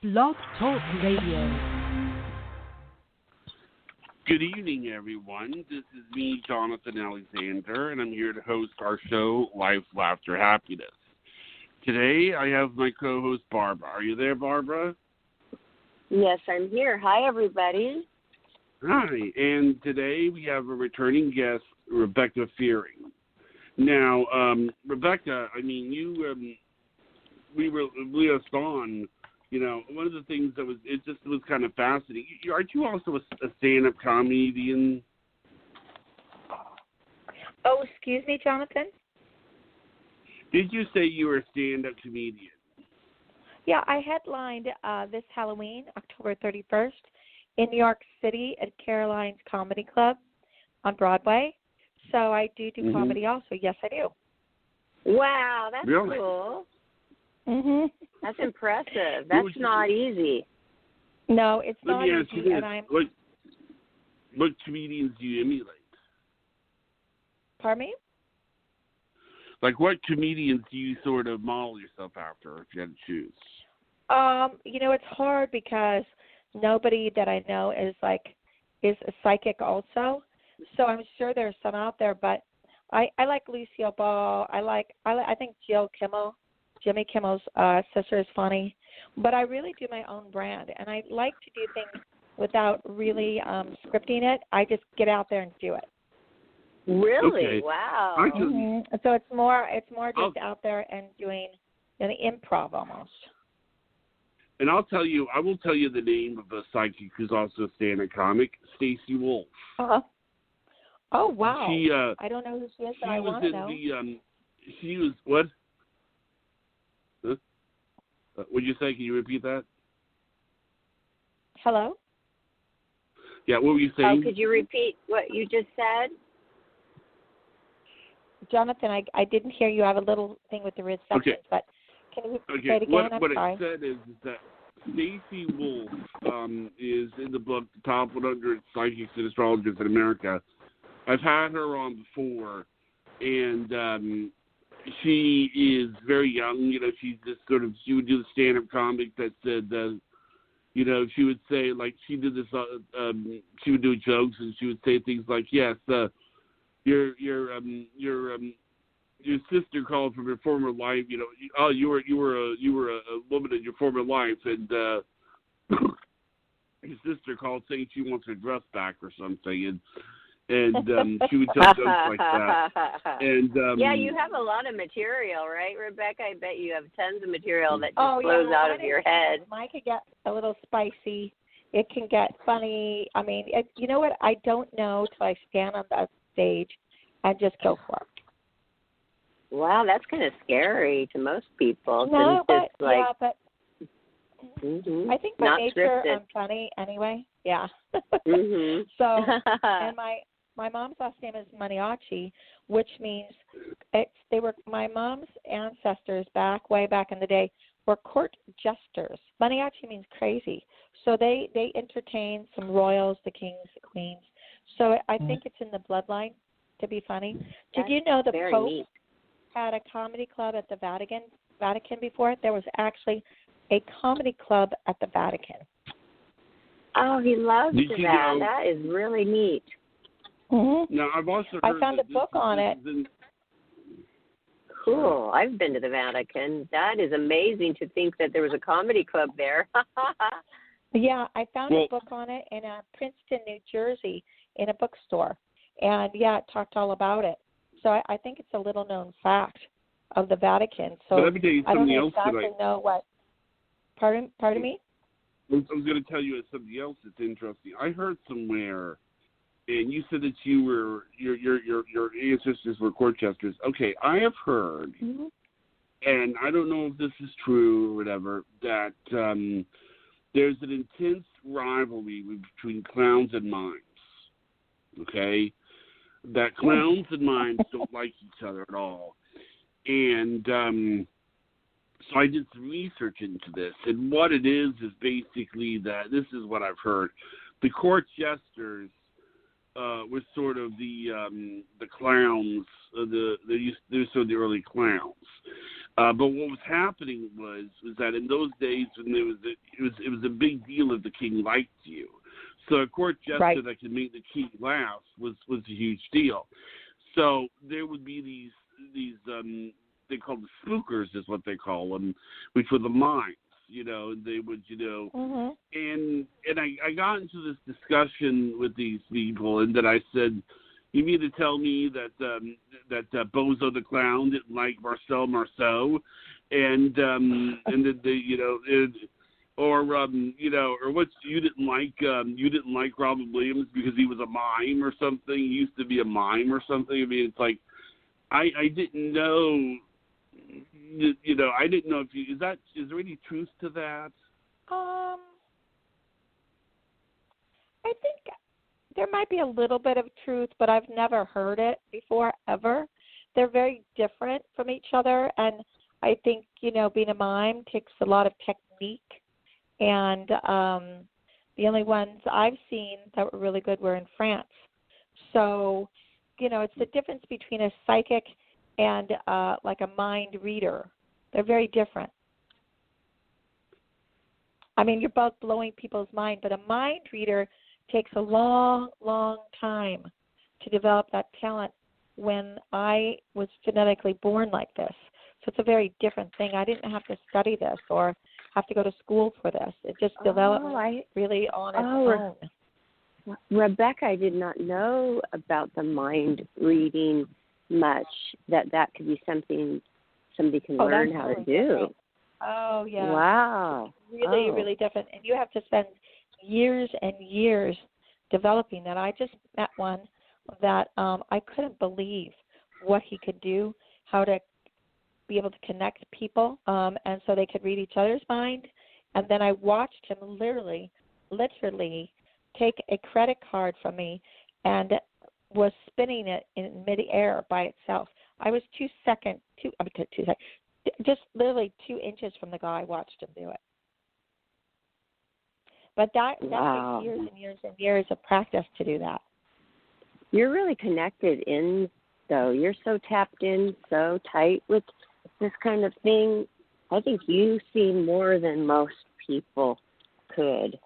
Blog Talk Radio. Good evening, everyone. This is me, Jonathan Alexander, and I'm here to host our show, Life, Laughter, Happiness. Today, I have my co-host, Barbara. Are you there, Barbara? Yes, I'm here. Hi, everybody. Hi. And today, we have a returning guest, Rebecca Fearing. Now, Rebecca, I mean, we were on. You know, one of the things that was kind of fascinating. Aren't you also a stand-up comedian? Oh, excuse me, Jonathan? Did you say you were a stand-up comedian? Yeah, I headlined this Halloween, October 31st, in New York City at Caroline's Comedy Club on Broadway. So I do comedy also. Yes, I do. Wow, that's really cool. That's impressive. That's not easy. No, it's not easy. And what comedians do you emulate? Pardon me? Like, what comedians do you sort of model yourself after, if you had to choose? You know, it's hard because nobody that I know is a psychic also. So I'm sure there's some out there, but I like Lucille Ball. I think Jimmy Kimmel's sister is funny, but I really do my own brand, and I like to do things without really scripting it. I just get out there and do it. Really? Okay. Wow. So it's more just out there and doing the improv almost. And I will tell you the name of a psychic who's also a stand-up comic, Stacey Wolf. Oh wow! She, I don't know who she is, but I want to know. She was what? Huh? What'd you say? Can you repeat that? Hello? Yeah, what were you saying? Oh, could you repeat what you just said? Jonathan, I didn't hear you. I have a little thing with the reception, but can you say it again? What sorry. it said is that Stacey Wolf is in the book, The Top 100 Psychics and Astrologers in America. I've had her on before, and she is very young. You know, she's just she would do the stand-up comic that said, you know, she would say, like, she did this, she would do jokes, and she would say things like, yes, your sister called from your former life, you know, you were a woman in your former life, and your sister called saying she wants her dress back or something, and she would tell jokes like that. And yeah, you have a lot of material, right, Rebecca? I bet you have tons of material that just flows out of your head. Mine could get a little spicy. It can get funny. I mean, you know what? I don't know till I stand on that stage and just go for it. Wow, that's kind of scary to most people. No, but I think by nature I'm funny anyway. Yeah. So, and my mom's last name is Maniaci, which means my mom's ancestors way back in the day were court jesters. Maniaci means crazy. So they entertain some royals, the kings, the queens. So I think it's in the bloodline to be funny. Did you know the Pope had a comedy club at the Vatican before? There was actually a comedy club at the Vatican. Oh, he loves that. That is really neat. Now, I've also heard I found a book on it. Cool. I've been to the Vatican. That is amazing to think that there was a comedy club there. Yeah, I found a book on it in Princeton, New Jersey, in a bookstore. And, yeah, it talked all about it. So I think it's a little-known fact of the Vatican. So but let me tell you I don't something else exactly know what. Pardon me? I was going to tell you something else that's interesting. I heard somewhere, and you said that your ancestors were court jesters. Okay, I have heard, and I don't know if this is true or whatever, that there's an intense rivalry between clowns and mimes. Okay? That clowns and mimes don't like each other at all. And so I did some research into this. And what it is basically that, this is what I've heard. The court jesters were sort of the clowns, they're sort of the early clowns. But what was happening was that in those days when it was a big deal if the king liked you. So a court jester that could make the king laugh was a huge deal. So there would be these they call them spookers is what they call them, which were the mimes. They would and I got into this discussion with these people, and then I said, you mean to tell me that Bozo the Clown didn't like Marcel Marceau, and that or what you didn't like Robin Williams because he was a mime or something. He used to be a mime or something. I mean, it's like I didn't know. I didn't know is there any truth to that? I think there might be a little bit of truth, but I've never heard it before, ever. They're very different from each other, and I think, being a mime takes a lot of technique, and the only ones I've seen that were really good were in France. So, it's the difference between a psychic and like a mind reader. They're very different. I mean, you're both blowing people's mind, but a mind reader takes a long, long time to develop that talent when I was genetically born like this. So it's a very different thing. I didn't have to study this or have to go to school for this. It just developed really on its own. Rebecca, I did not know about the mind reading much, that could be something somebody can learn how to do. Different. Oh, yeah. Wow. Really, really different. And you have to spend years and years developing that. I just met one that I couldn't believe what he could do, how to be able to connect people, and so they could read each other's mind. And then I watched him literally take a credit card from me and was spinning it in midair by itself. I was 2 seconds, just literally 2 inches from the guy. I watched him do it. But that takes years and years and years of practice to do that. You're really connected in, though. You're so tapped in, so tight with this kind of thing. I think you see more than most people could.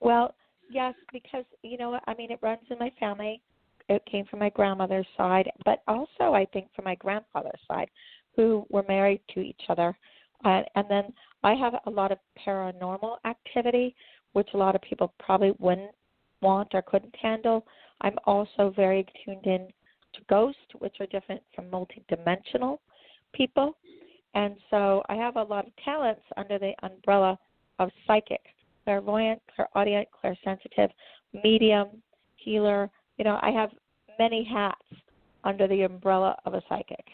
Well, yes, because, it runs in my family. It came from my grandmother's side, but also I think from my grandfather's side, who were married to each other. And then I have a lot of paranormal activity, which a lot of people probably wouldn't want or couldn't handle. I'm also very tuned in to ghosts, which are different from multidimensional people. And so I have a lot of talents under the umbrella of psychic, clairvoyant, clairaudient, clairsensitive, medium, healer. I have many hats under the umbrella of a psychic.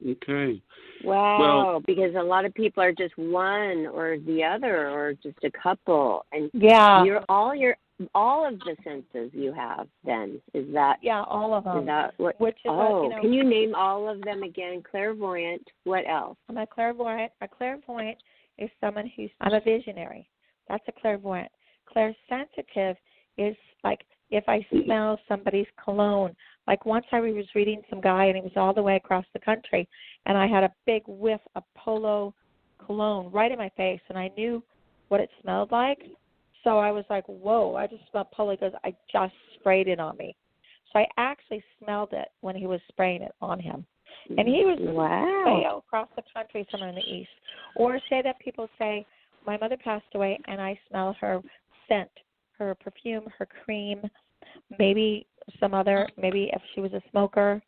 Okay. Wow, well, because a lot of people are just one or the other or just a couple. And all of the senses you have then, is that? Yeah, all of them. Is that what, which is can you name all of them again? Clairvoyant, what else? I'm a clairvoyant. A clairvoyant is someone I'm a visionary. That's a clairvoyant. Clairsensitive is like if I smell somebody's cologne. Like once I was reading some guy and he was all the way across the country and I had a big whiff of Polo cologne right in my face and I knew what it smelled like. So I was like, whoa, I just smelled Polo. He goes, I just sprayed it on me. So I actually smelled it when he was spraying it on him. And he was way across the country, somewhere in the east. Or say that people say, my mother passed away and I smell her scent, her perfume, her cream, maybe if she was a smoker.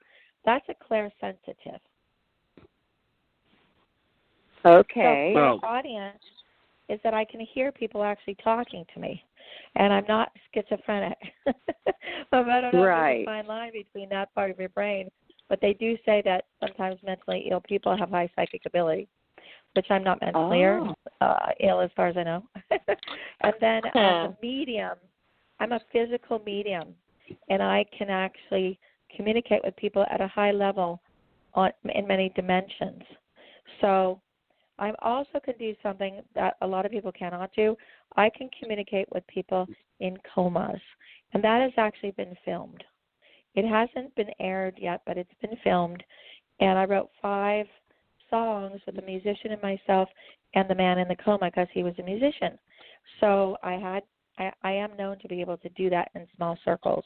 That's a clairsensitive. Okay. So clairaudient is that I can hear people actually talking to me. And I'm not schizophrenic. I don't know if there's a fine line between that part of your brain. But they do say that sometimes mentally ill people have high psychic ability, which I'm not mentally ill as far as I know. And then as a medium, I'm a physical medium, and I can actually communicate with people at a high level in many dimensions. So I also can do something that a lot of people cannot do. I can communicate with people in comas, and that has actually been filmed. It hasn't been aired yet, but it's been filmed, And I wrote 5 songs with the musician and myself and the man in the coma because he was a musician. So I am known to be able to do that in small circles.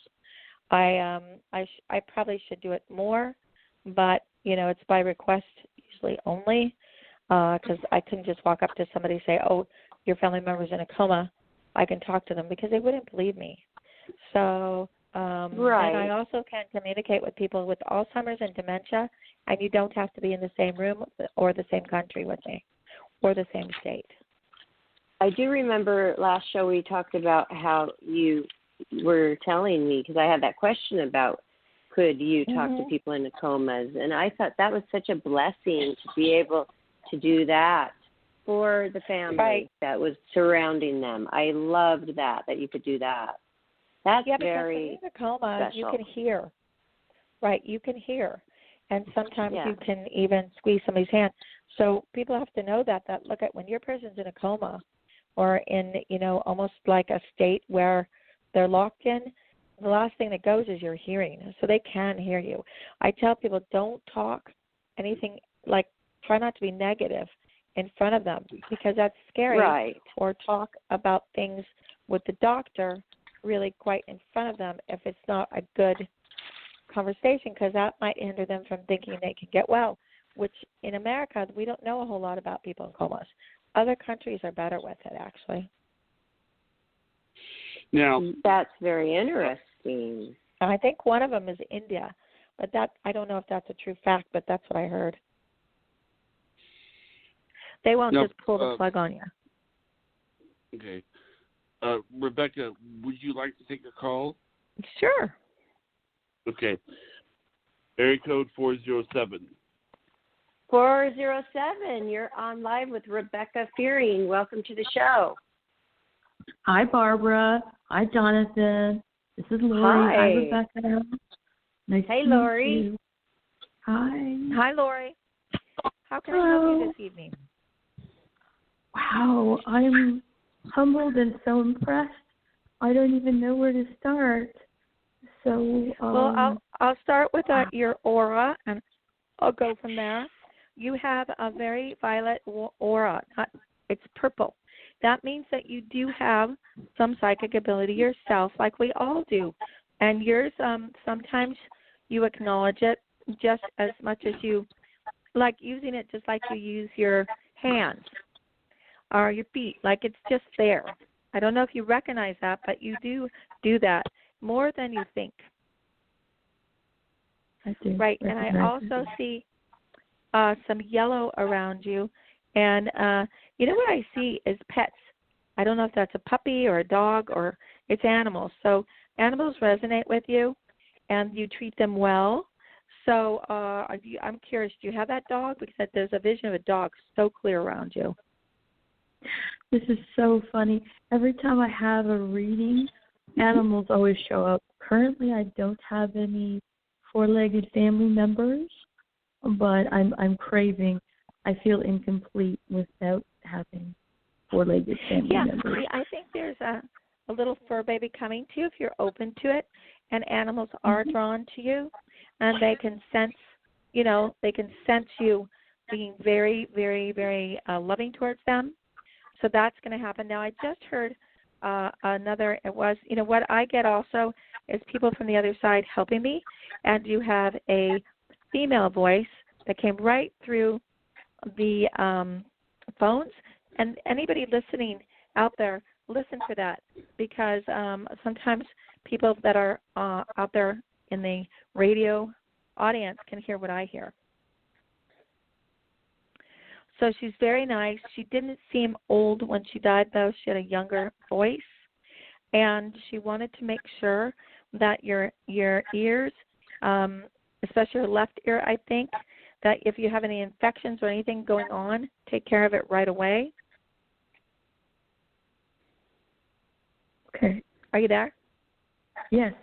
I probably should do it more, but it's by request usually only, because I couldn't just walk up to somebody and say, "Oh, your family member's in a coma." I can talk to them because they wouldn't believe me. So, right. And I also can communicate with people with Alzheimer's and dementia, and you don't have to be in the same room or the same country with me or the same state. I do remember last show we talked about how you were telling me, because I had that question about could you talk to people in comas, and I thought that was such a blessing to be able to do that for the family that was surrounding them. I loved that you could do that. That's very because in a coma, special. you can hear. Right, you can hear. And sometimes you can even squeeze somebody's hand. So people have to know that look at when your person's in a coma or in, almost like a state where they're locked in, the last thing that goes is your hearing. So they can hear you. I tell people don't talk anything, like try not to be negative in front of them because that's scary. Right. Or talk about things with the doctor really quite in front of them if it's not a good conversation, because that might hinder them from thinking they can get well, which in America we don't know a whole lot about people in comas. Other countries are better with it, actually. Now, that's very interesting. I think one of them is India, but that I don't know if that's a true fact, but that's what I heard. They won't just pull the plug on you. Okay. Rebecca, would you like to take a call? Sure. Okay. Area code 407. 407, you're on live with Rebecca Fearing. Welcome to the show. Hi, Barbara. Hi, Jonathan. This is Lori. Hi, Rebecca. Nice hey, to Lori. meet you. Hi. Hi, Lori. How can I help you this evening? Wow, I'm humbled and so impressed. I don't even know where to start. So, well, I'll start with your aura, and I'll go from there. You have a very violet aura. It's purple. That means that you do have some psychic ability yourself, like we all do. And yours, sometimes you acknowledge it just as much as you like using it, just like you use your hands or your feet. Like it's just there. I don't know if you recognize that, but you do that more than you think. I do. Right, and I also see some yellow around you. And what I see is pets. I don't know if that's a puppy or a dog or it's animals. So animals resonate with you, and you treat them well. So I'm curious, do you have that dog? Because there's a vision of a dog so clear around you. This is so funny. Every time I have a reading, animals always show up. Currently, I don't have any four-legged family members, but I'm craving. I feel incomplete without having four-legged family members. Yeah, I think there's a little fur baby coming to you if you're open to it, and animals are drawn to you, and they can sense, you being very, very, very loving towards them. So that's going to happen. Now, I just heard what I get also is people from the other side helping me, and you have a female voice that came right through the phones. And anybody listening out there, listen for that, because sometimes people that are out there in the radio audience can hear what I hear. So she's very nice. She didn't seem old when she died, though. She had a younger voice, and she wanted to make sure that your ears, especially your left ear, I think, that if you have any infections or anything going on, take care of it right away. Okay. Are you there? Yes,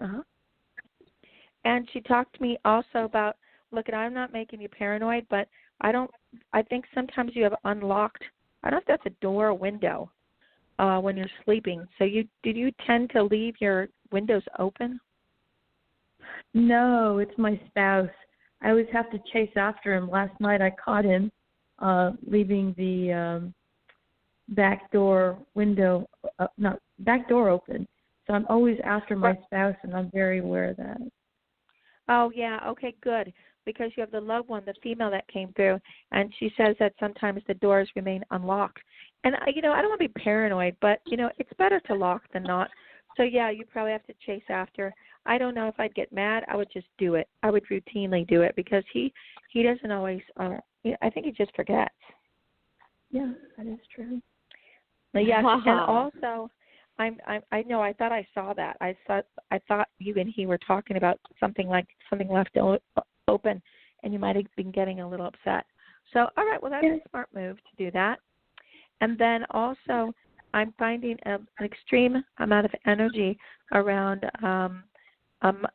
And she talked to me also about, look, I'm not making you paranoid, but I think sometimes you have unlocked, I don't know if that's a door or window when you're sleeping. So did you tend to leave your windows open? No, it's my spouse. I always have to chase after him. Last night I caught him leaving the back door open. So I'm always after my spouse, and I'm very aware of that. Oh, yeah. Okay, good. Because you have the loved one, the female that came through, and she says that sometimes the doors remain unlocked. And, I don't want to be paranoid, but, it's better to lock than not. So, yeah, you probably have to chase after. I don't know if I'd get mad. I would just do it. I would routinely do it because he doesn't always, I think he just forgets. Yeah, that is true. But, yeah, and also, I know. I thought I saw that. I thought you and he were talking about something left open, and you might have been getting a little upset. So, all right. Well, that's a smart move to do that. And then also, I'm finding an extreme amount of energy around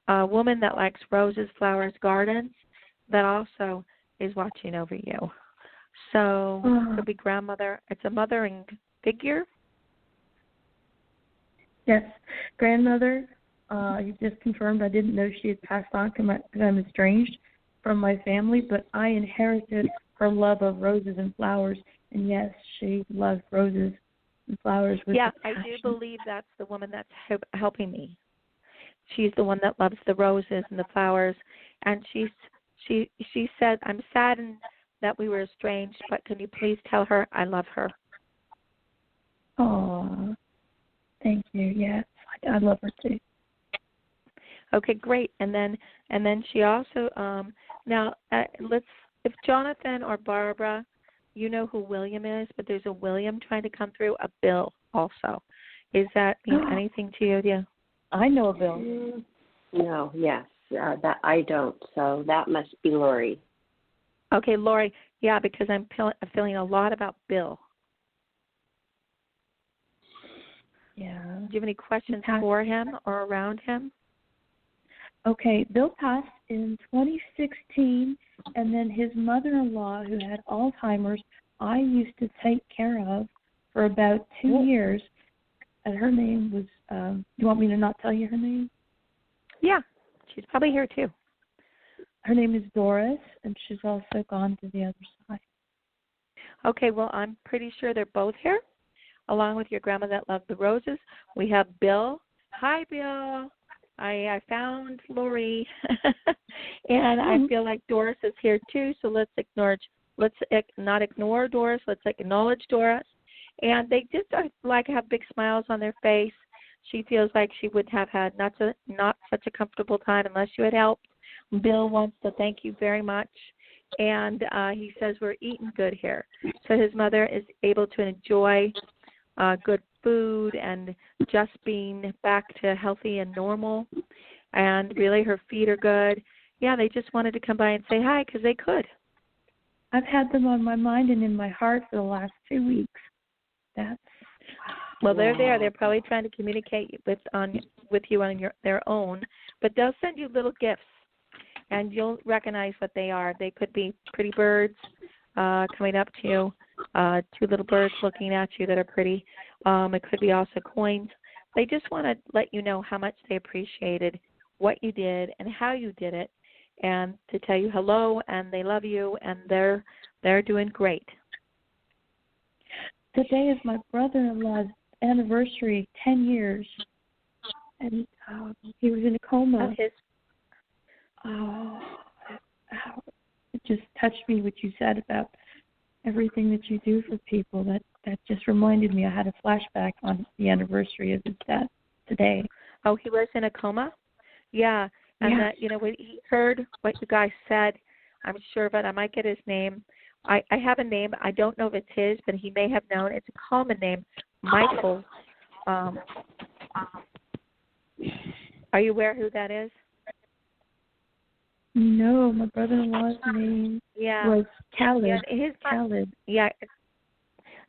a woman that likes roses, flowers, gardens. That also is watching over you. So it could be grandmother. It's a mothering figure. Yes, grandmother. You just confirmed I didn't know she had passed on because I'm estranged from my family, but I inherited her love of roses and flowers, and yes, she loves roses and flowers. Yeah, I do believe that's the woman that's helping me. She's the one that loves the roses and the flowers, and she said, "I'm saddened that we were estranged, but can you please tell her I love her?" Oh, thank you. Yes, I love her too. Okay, great. And then she also if Jonathan or Barbara, you know who William is, but there's a William trying to come through, a Bill also. Is that mean anything to you? Yeah. I know a Bill. No, yes, that I don't. So that must be Lori. Okay, Lori. Yeah, because I'm feeling a lot about Bill. Yeah. Do you have any questions for him or around him? Okay, Bill passed in 2016, and then his mother-in-law, who had Alzheimer's, I used to take care of for about 2 years. And her name was, you want me to not tell you her name? Yeah, she's probably here too. Her name is Doris, and she's also gone to the other side. Okay, well, I'm pretty sure they're both here, along with your grandma that loved the roses. We have Bill. Hi, Bill. I found Lori, and I feel like Doris is here too. So let's not ignore Doris. Let's acknowledge Doris. And they just have big smiles on their face. She feels like she would have had not such a comfortable time unless you had helped. Bill wants to thank you very much, and he says we're eating good here. So his mother is able to enjoy good food and just being back to healthy and normal, and really her feet are good. Yeah, they just wanted to come by and say hi because they could. I've had them on my mind and in my heart for the last 2 weeks. Well, they're there. They're probably trying to communicate with you on their own, but they'll send you little gifts, and you'll recognize what they are. They could be pretty birds coming up to you, 2 little birds looking at you that are pretty. It could be also coins. They just want to let you know how much they appreciated what you did and how you did it, and to tell you hello, and they love you, and they're doing great. Today is my brother-in-law's anniversary, 10 years, and he was in a coma. It just touched me what you said about everything that you do for people. That just reminded me. I had a flashback on the anniversary of his death today. Oh, he was in a coma? Yeah. And that, when he heard what you guys said, I'm sure, but I might get his name. I have a name. I don't know if it's his, but he may have known. It's a common name, Michael. Are you aware who that is? No, my brother-in-law's name was Khaled. Yeah, Khaled. Yeah.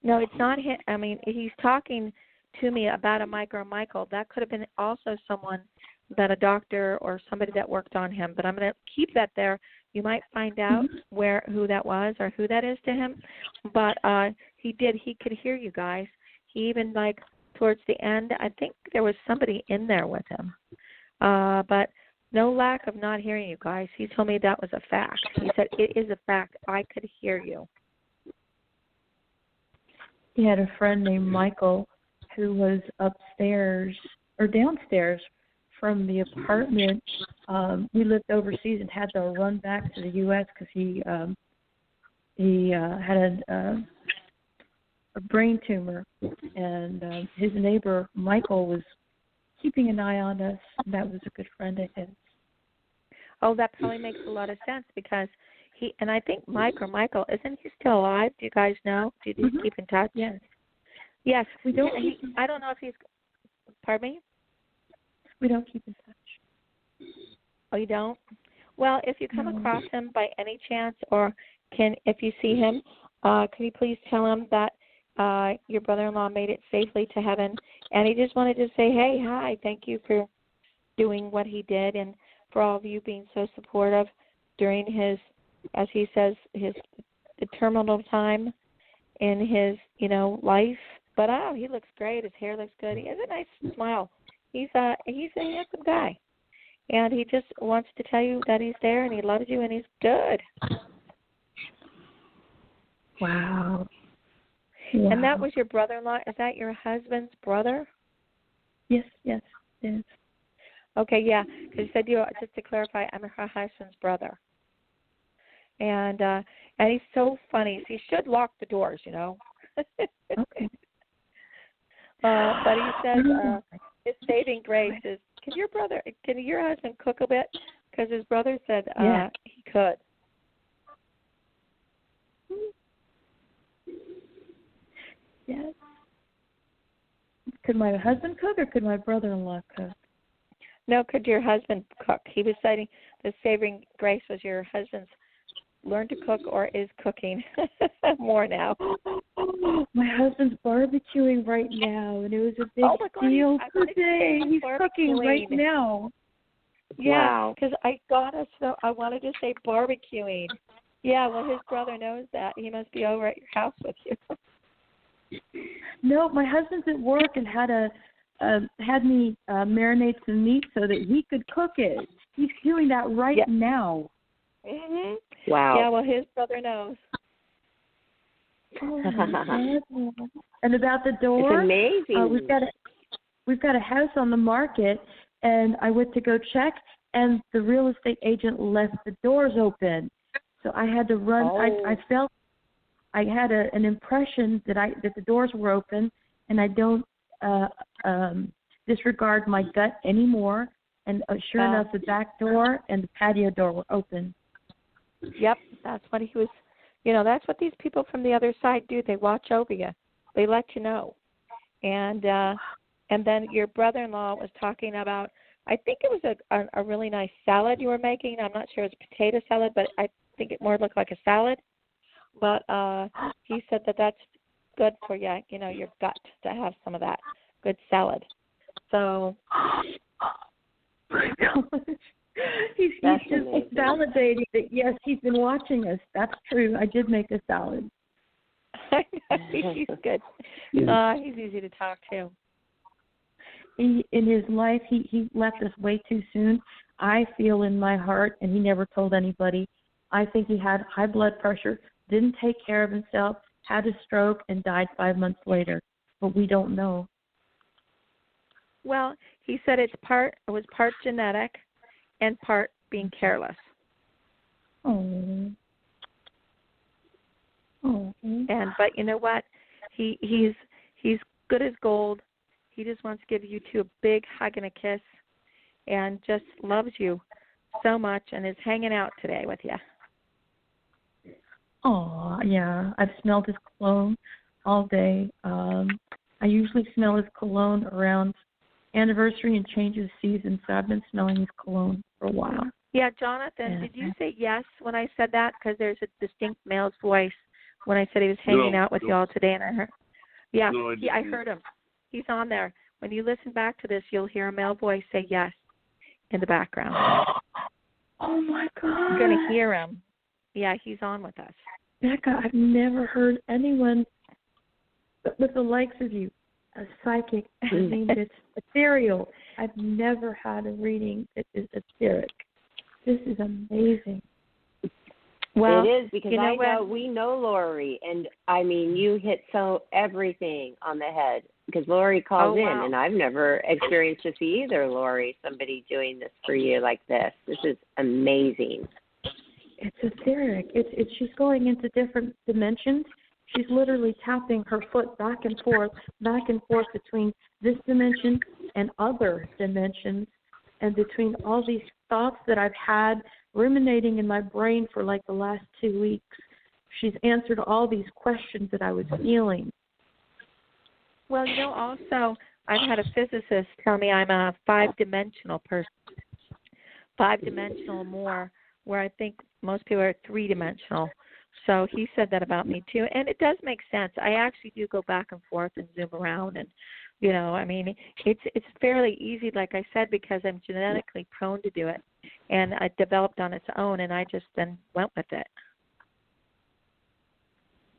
No, it's not him. I mean, he's talking to me about a Michael. That could have been also someone that a doctor or somebody that worked on him. But I'm going to keep that there. You might find out who that was or who that is to him. But he could hear you guys. He even, towards the end, I think there was somebody in there with him. But No lack of not hearing you guys. He told me that was a fact. He said, it is a fact. I could hear you. He had a friend named Michael who was upstairs or downstairs from the apartment. We lived overseas and had to run back to the U.S. because he had a brain tumor, and his neighbor Michael was keeping an eye on us. And that was a good friend of his. Oh, that probably makes a lot of sense because and I think Michael, isn't he still alive? Do you guys know? Do you keep in touch? Yes. Yes. We don't. I don't know if he's. Pardon me? We don't keep in touch. Oh, you don't? Well, if you come across him by any chance, or if you see him, can you please tell him that your brother-in-law made it safely to heaven, and he just wanted to say, hey, hi, thank you for doing what he did, and for all of you being so supportive during his, as he says, the terminal time in his, life. But he looks great. His hair looks good. He has a nice smile. He's a handsome guy, and he just wants to tell you that he's there and he loves you and he's good. Wow. And that was your brother-in-law. Is that your husband's brother? Yes, it is. Okay, yeah, because you said, just to clarify, I'm her husband's brother. And he's so funny. So you should lock the doors, Okay. But he says his saving grace is, can your husband cook a bit? Because his brother said he could. Yes. Could my husband cook or could my brother-in-law cook? No, could your husband cook? He was citing the saving grace was your husband's learn to cook or is cooking more now. My husband's barbecuing right now, and it was a big deal today. He's cooking right now. Yeah, because I wanted to say barbecuing. Yeah, well, his brother knows that. He must be over at your house with you. No, my husband's at work and had me marinate some meat so that he could cook it. He's doing that right now. Mhm. Wow. Yeah, well, his brother knows. Oh, my God. And about the door, it's amazing. We've got a house on the market, and I went to go check, and the real estate agent left the doors open. So I had to run. I felt I had an impression that the doors were open, and I don't disregard my gut anymore. And sure enough, the back door and the patio door were open. Yep, that's what he was. That's what these people from the other side do. They watch over you. They let you know. And then your brother-in-law was talking about, I think it was a really nice salad you were making. I'm not sure it was a potato salad, but I think it more looked like a salad. But he said that that's good for you, your gut to have some of that good salad. So. My gosh. He's just validating that, yes, he's been watching us. That's true. I did make a salad. He's good. He's easy to talk to. In his life, he left us way too soon. I feel in my heart, and he never told anybody, I think he had high blood pressure, didn't take care of himself, had a stroke, and died 5 months later. But we don't know. Well, he said it was part genetic and part being careless. Oh. But you know what? He's good as gold. He just wants to give you two a big hug and a kiss, and just loves you so much, and is hanging out today with you. Oh, yeah. I've smelled his cologne all day. I usually smell his cologne around anniversary and change of season, so I've been smelling his cologne for a while. Yeah, Jonathan, did you say yes when I said that? Because there's a distinct male's voice when I said he was hanging out with you all today, and I heard. Yeah, I heard him. He's on there. When you listen back to this, you'll hear a male voice say yes in the background. Oh my God! You're gonna hear him. Yeah, he's on with us. Becca, I've never heard anyone with the likes of you a psychic. I mean, it's ethereal. I've never had a reading that is etheric. This is amazing. Well, it is, because we know Lori, and I mean, you hit everything on the head, because Lori called in, and I've never experienced this either, Lori, somebody doing this for you like this. This is amazing. It's etheric. She's going into different dimensions. She's literally tapping her foot back and forth between this dimension and other dimensions, and between all these thoughts that I've had ruminating in my brain for like the last 2 weeks. She's answered all these questions that I was feeling. Well, also, I've had a physicist tell me I'm a 5-dimensional person. 5-dimensional more, where I think most people are 3-dimensional. So he said that about me too, and it does make sense. I actually do go back and forth and zoom around, and I mean, it's fairly easy, like I said, because I'm genetically prone to do it, and it developed on its own, and I just then went with it.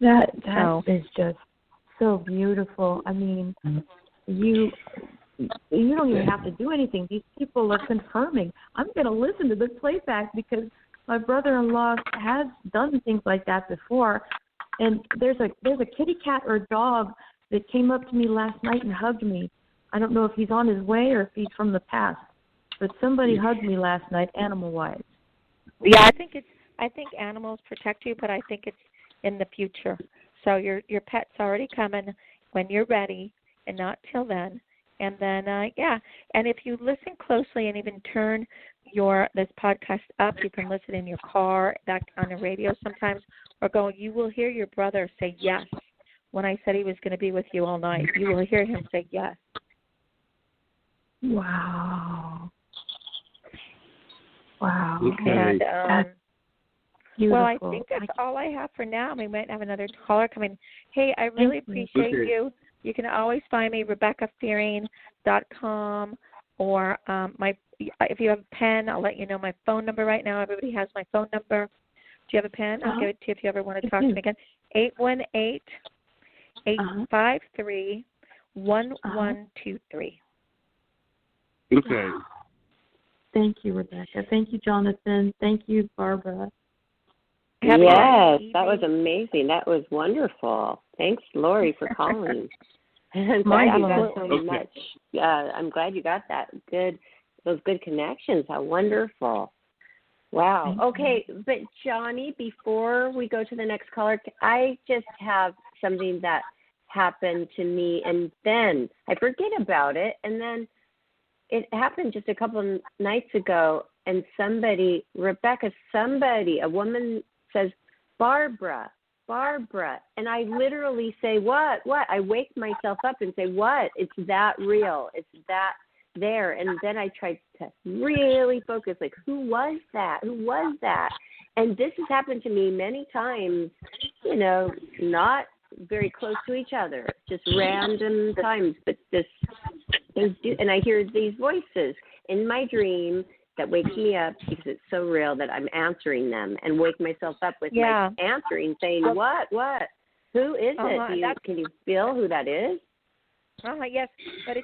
That is just so beautiful. I mean, you don't even have to do anything. These people are confirming. I'm going to listen to this playback because my brother-in-law has done things like that before, and there's a kitty cat or a dog that came up to me last night and hugged me. I don't know if he's on his way or if he's from the past, but somebody hugged me last night, animal-wise. Yeah, I think animals protect you, but I think it's in the future. So your pet's already coming when you're ready, and not till then. And then, and if you listen closely and even turn this podcast up, you can listen in your car, back on the radio sometimes, or you will hear your brother say yes. When I said he was going to be with you all night, you will hear him say yes. Wow. Okay. And, beautiful. well, I think that's all I have for now. We might have another caller coming. Hey, I really appreciate you. You can always find me, RebeccaFearing.com, or if you have a pen, I'll let you know my phone number right now. Everybody has my phone number. Do you have a pen? I'll give it to you if you ever want to talk to me again. 818-853-1123. Okay. Thank you, Rebecca. Thank you, Jonathan. Thank you, Barbara. Yes, that was amazing. That was wonderful. Thanks, Lori, for calling. I'm glad you got so much. I'm glad you got that those good connections. How wonderful. Wow. Okay, but Johnny, before we go to the next caller, I just have something that happened to me, and then I forget about it, and then it happened just a couple of nights ago, and a woman says, Barbara, and I literally say, what? I wake myself up and say, what? It's that real. It's that there. And then I tried to really focus, like, who was that? And this has happened to me many times, not very close to each other, just random times, but they do, and I hear these voices in my dream that wakes me up because it's so real that I'm answering them, and wake myself up with my answering, saying, what? Who is it? Can you feel who that is? Yes, but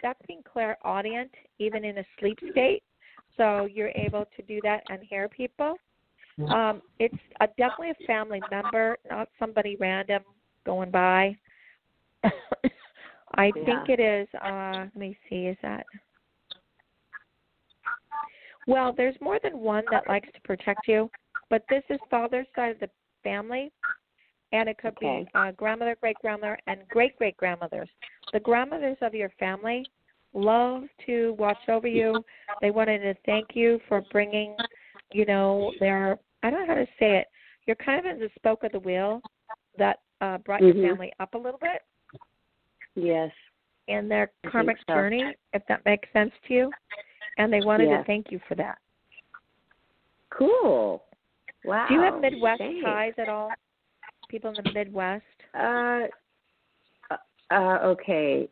that's being clairaudient, even in a sleep state, so you're able to do that and hear people. It's definitely a family member, not somebody random going by. I think it is, let me see, is that... Well, there's more than one that likes to protect you, but this is father's side of the family, and it could be grandmother, great-grandmother, and great-great-grandmothers. The grandmothers of your family love to watch over you. They wanted to thank you for bringing, their, I don't know how to say it, you're kind of in the spoke of the wheel that brought your family up a little bit. Yes. In their karmic journey, if that makes sense to you. And they wanted to thank you for that. Cool. Wow. Do you have Midwest ties at all? People in the Midwest? Okay.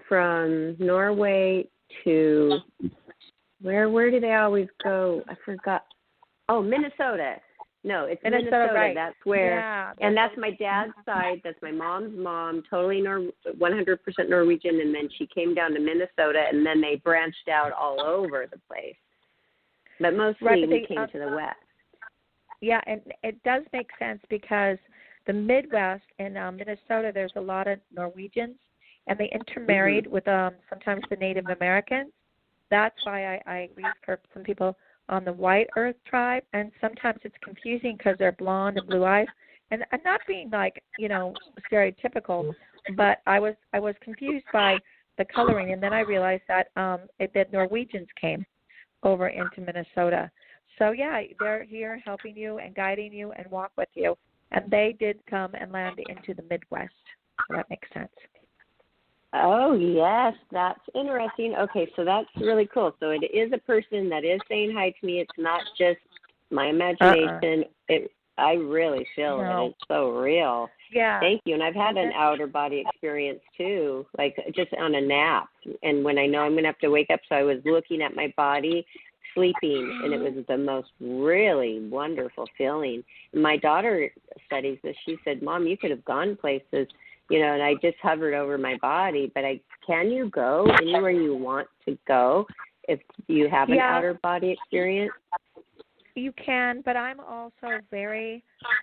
From Norway to where do they always go? I forgot. Oh, Minnesota. No, it's Minnesota. Right. That's where, yeah, and that's my dad's side. That's my mom's mom, totally 100% Norwegian. And then she came down to Minnesota, and then they branched out all over the place. But mostly we came to the west. Yeah, and it does make sense because the Midwest in Minnesota, there's a lot of Norwegians, and they intermarried with sometimes the Native Americans. That's why I agree for some people on the White Earth tribe, and sometimes it's confusing because they're blonde and blue eyes. And I'm not being like, stereotypical, but I was confused by the coloring, and then I realized that that Norwegians came over into Minnesota. So yeah, they're here helping you and guiding you and walk with you, and they did come and land into the Midwest. So that makes sense. Oh, yes, that's interesting. Okay, so that's really cool. So it is a person that is saying hi to me. It's not just my imagination. I really feel it. It's so real. Yeah. Thank you. And I've had an outer body experience too, like just on a nap. And when I know I'm going to have to wake up, so I was looking at my body sleeping, and it was the most really wonderful feeling. My daughter studies this. She said, Mom, you could have gone places. And I just hovered over my body, but can you go anywhere you want to go if you have an outer body experience? You can, but I'm also very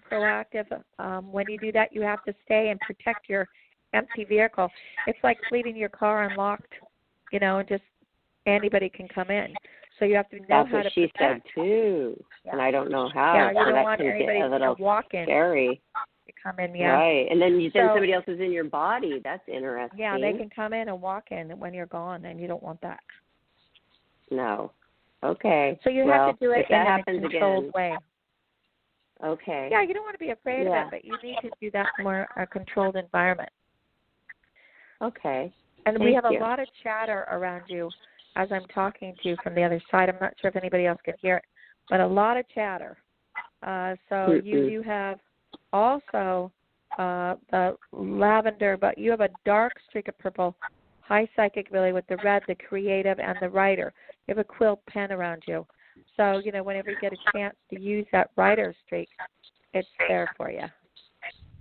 proactive. When you do that, you have to stay and protect your empty vehicle. It's like leaving your car unlocked, and just anybody can come in. So you have to know how to protect. That's what she said, too, and I don't know how. Yeah, you don't want anybody to walk in. Scary. Come in, Right, and then somebody else is in your body. That's interesting. Yeah, they can come in and walk in when you're gone, and you don't want that. No. Okay. So you have to do it in a controlled way. Okay. Yeah, you don't want to be afraid of it, but you need to do that in a controlled environment. Okay. And we have a lot of chatter around you as I'm talking to you from the other side. I'm not sure if anybody else can hear it, but a lot of chatter. So you have also the lavender, but you have a dark streak of purple, high psychic ability with the red, the creative, and the writer. You have a quill pen around you. So, whenever you get a chance to use that writer streak, it's there for you.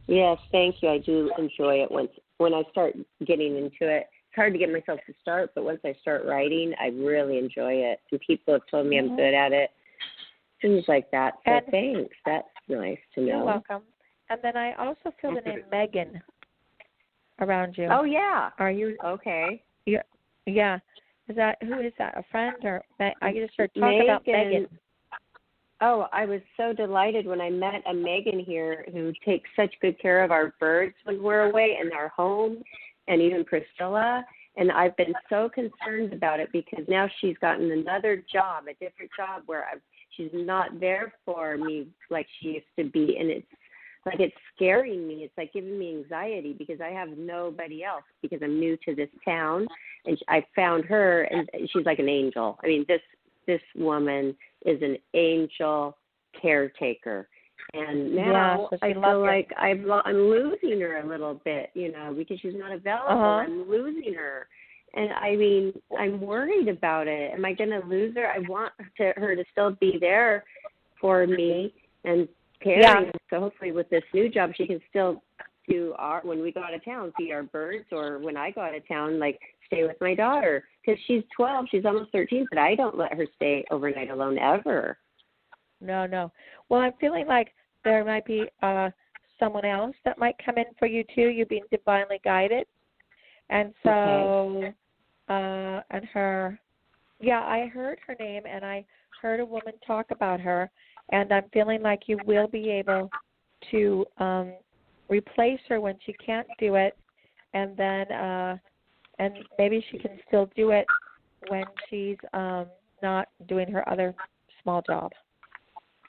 Yes, thank you. I do enjoy it when I start getting into it. It's hard to get myself to start, but once I start writing, I really enjoy it. And people have told me I'm good at it. Things like that. So thanks. That's nice to know. You're welcome. And then I also feel the name Megan around you. Oh, yeah. Are you? Okay. Yeah. Who is that? A friend or I just heard talk about Megan. Oh, I was so delighted when I met a Megan here who takes such good care of our birds when we're away and our home, and even Priscilla. And I've been so concerned about it because now she's gotten another job, a different job where she's not there for me like she used to be, and it's scaring me. It's like giving me anxiety because I have nobody else because I'm new to this town, and I found her, and she's like an angel. I mean, this woman is an angel caretaker, and now I feel like I'm losing her a little bit, because she's not available. I'm losing her. And I mean, I'm worried about it. Am I going to lose her? I want her to still be there for me and caring. So hopefully with this new job, she can still do when we go out of town, see our birds, or when I go out of town, stay with my daughter. Because she's 12, she's almost 13, but I don't let her stay overnight alone ever. No. Well, I'm feeling like there might be someone else that might come in for you, too. You're being divinely guided. And so, and her, I heard her name, and I heard a woman talk about her, and I'm feeling like you will be able to replace her when she can't do it, and then, and maybe she can still do it when she's not doing her other small job.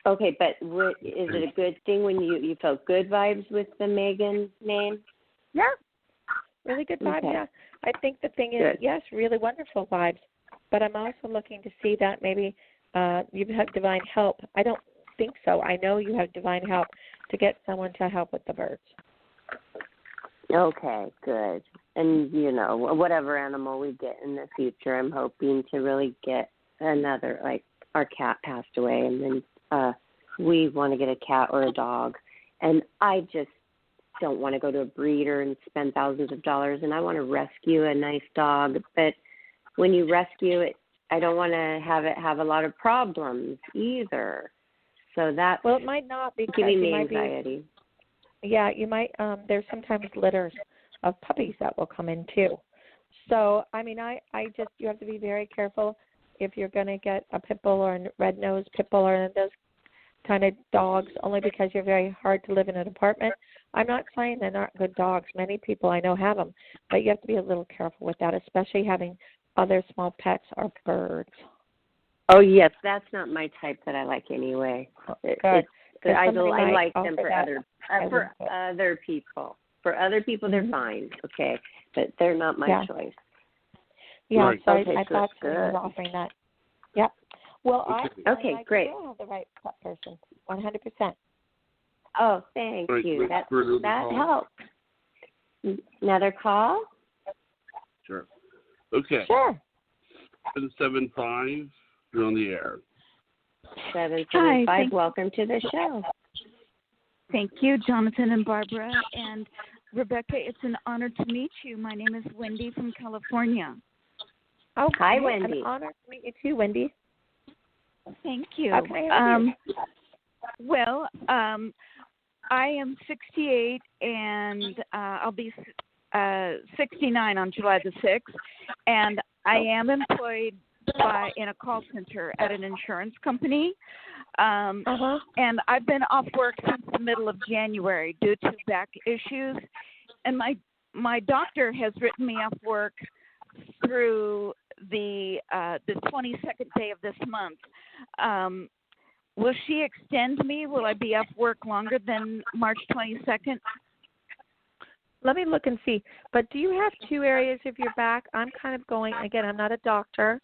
Okay, but is it a good thing when you felt good vibes with the Megan name? Yeah. Really good vibes, yeah. I think the thing is, yes, really wonderful vibes. But I'm also looking to see that maybe you have divine help. I don't think so. I know you have divine help to get someone to help with the birds. Okay, good. And, whatever animal we get in the future, I'm hoping to really get another, our cat passed away, and then we want to get a cat or a dog. And I just don't want to go to a breeder and spend thousands of dollars, and I want to rescue a nice dog. But when you rescue it, I don't want to have it have a lot of problems either. So that's it might not because giving me might anxiety. Yeah, you might. There's sometimes litters of puppies that will come in too. So, I mean, I just, you have to be very careful if you're going to get a pit bull or a red-nosed pit bull or those kind of dogs, only because you're very hard to live in an apartment. I'm not saying they're not good dogs. Many people I know have them, but you have to be a little careful with that, especially having other small pets or birds. Oh, yes, that's not my type that I like anyway. I like them for other people. For other people, they're fine, okay, but they're not my choice. Yeah, right. so okay, I thought you were offering that. Yep. Well, I great. will have the right person, 100%. Oh, thank you. That helps. Another call? Sure. Okay. Sure. 775, you're on the air. 775, welcome to the show. Thank you, Jonathan and Barbara. And Rebecca, it's an honor to meet you. My name is Wendy from California. Oh, hi, Wendy. An honor to meet you too, Wendy. Thank you. How can I help you? Well, I am 68, and I'll be 69 on July the 6th, and I am employed in a call center at an insurance company, and I've been off work since the middle of January due to back issues, and my doctor has written me off work through the 22nd day of this month. Will she extend me? Will I be off work longer than March 22nd? Let me look and see. But do you have two areas of your back? I'm kind of going, again, I'm not a doctor,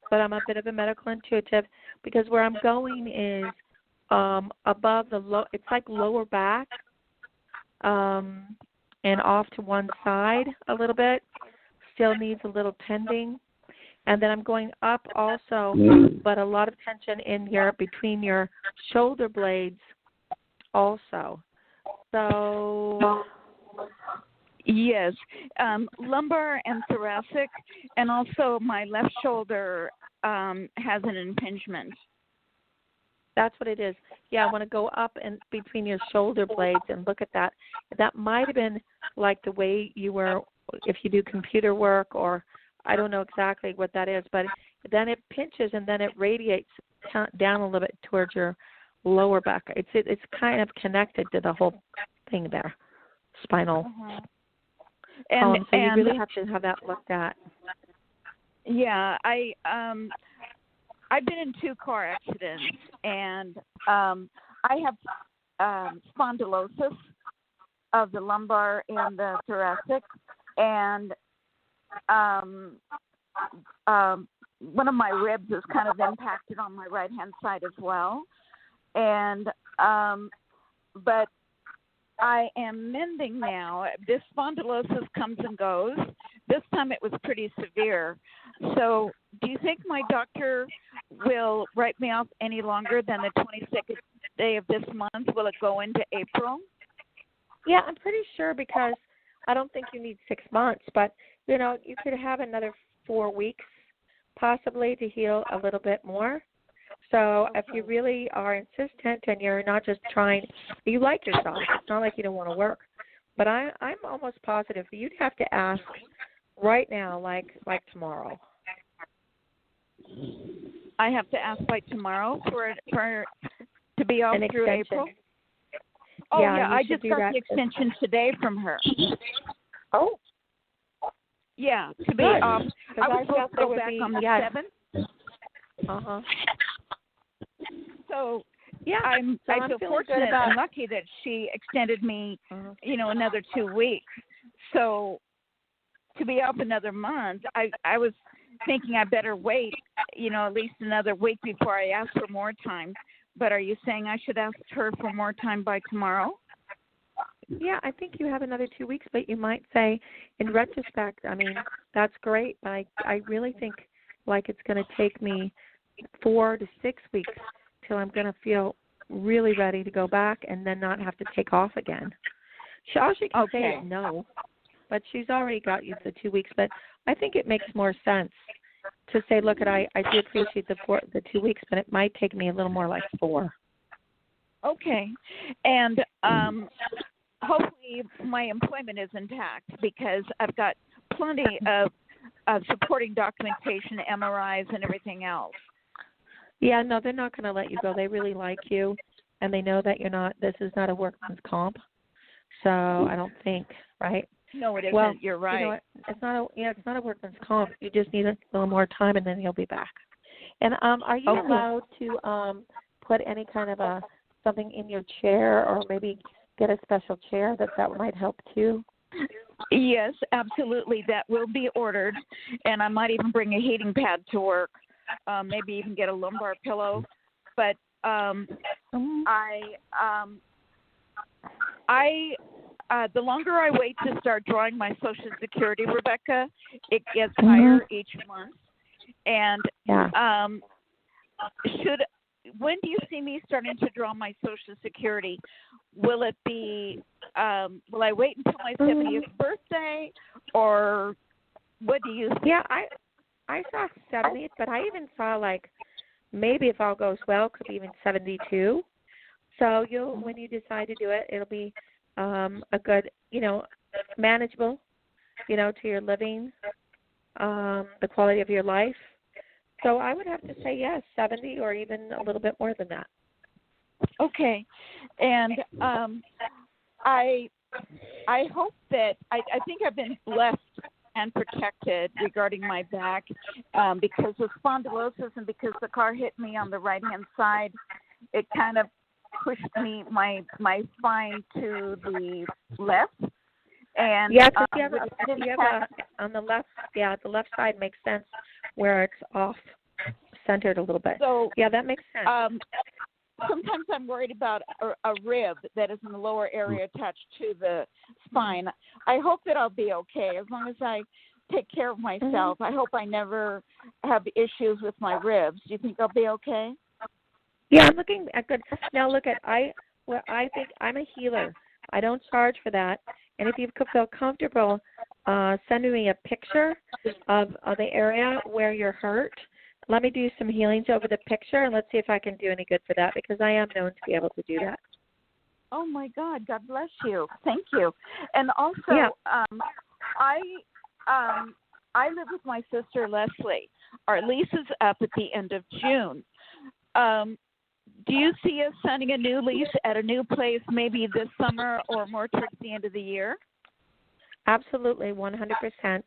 but I'm a bit of a medical intuitive, because where I'm going is above it's like lower back and off to one side a little bit. Still needs a little tending. And then I'm going up also, but a lot of tension in here between your shoulder blades also. So, yes, lumbar and thoracic, and also my left shoulder has an impingement. That's what it is. Yeah, I want to go up and between your shoulder blades and look at that. That might have been like the way you were, if you do computer work, or I don't know exactly what that is, but then it pinches and then it radiates down a little bit towards your lower back. It's kind of connected to the whole thing there, spinal column. So you really have to have that looked at. Yeah, I've been in 2 car accidents, and I have spondylosis of the lumbar and the thoracic, and one of my ribs is kind of impacted on my right hand side as well, and but I am mending now. This spondylosis comes and goes. This time it was pretty severe. So do you think my doctor will write me off any longer than the 22nd day of this month? Will it go into April? Yeah, I'm pretty sure, because I don't think you need 6 months, but, you know, you could have another 4 weeks possibly to heal a little bit more. So if you really are insistent and you're not just trying, you like yourself, it's not like you don't want to work. But I'm almost positive you'd have to ask right now, like tomorrow. I have to ask by tomorrow for to be off through April? Oh, yeah, I just got the extension today from her. Oh. Yeah, to be off. I was supposed to go back on the 7th. Uh-huh. So, yeah, I feel fortunate and lucky that she extended me, another 2 weeks. So, to be up another month, I was thinking I better wait, at least another week before I ask for more time. But are you saying I should ask her for more time by tomorrow? Yeah, I think you have another 2 weeks, but you might say, in retrospect, I mean, that's great, but I really think like it's going to take me 4 to 6 weeks till I'm going to feel really ready to go back and then not have to take off again. All she can say is no, but she's already got you the 2 weeks. But I think it makes more sense to say, look, I do appreciate the 2 weeks, but it might take me a little more like 4. Okay. And hopefully my employment is intact because I've got plenty of supporting documentation, MRIs, and everything else. Yeah, no, they're not going to let you go. They really like you, and they know that this is not a workman's comp. So I don't think, right? No, it isn't. Well, you're right. You know what? It's not a workman's comp. You just need a little more time, and then you'll be back. And are you allowed to put any kind of something in your chair, or maybe get a special chair that might help too? Yes, absolutely. That will be ordered, and I might even bring a heating pad to work. Maybe even get a lumbar pillow. But the longer I wait to start drawing my Social Security, Rebecca, it gets higher each month. And when do you see me starting to draw my Social Security? Will it be? Will I wait until my 70th birthday, or what do you think? Yeah, I saw 70th, but I even saw maybe if all goes well, could be even 72. So when you decide to do it, it'll be a good, manageable, to your living, the quality of your life. So I would have to say yes, 70 or even a little bit more than that. Okay, and I hope that I think I've been blessed and protected regarding my back because of spondylosis and because the car hit me on the right-hand side. It kind of pushed my spine to the left. And yeah, because you have on the left. Yeah, the left side makes sense where it's off centered a little bit. So yeah, that makes sense. Sometimes I'm worried about a rib that is in the lower area attached to the spine. I hope that I'll be okay as long as I take care of myself. I hope I never have issues with my ribs. Do you think I'll be okay? Yeah, I'm looking at good. Now look at I think I'm a healer. I don't charge for that. And if you feel comfortable sending me a picture of the area where you're hurt, let me do some healings over the picture, and let's see if I can do any good for that, because I am known to be able to do that. Oh, my God. God bless you. Thank you. And also, I live with my sister, Leslie. Our lease is up at the end of June. Do you see us signing a new lease at a new place maybe this summer or more towards the end of the year? Absolutely, 100%.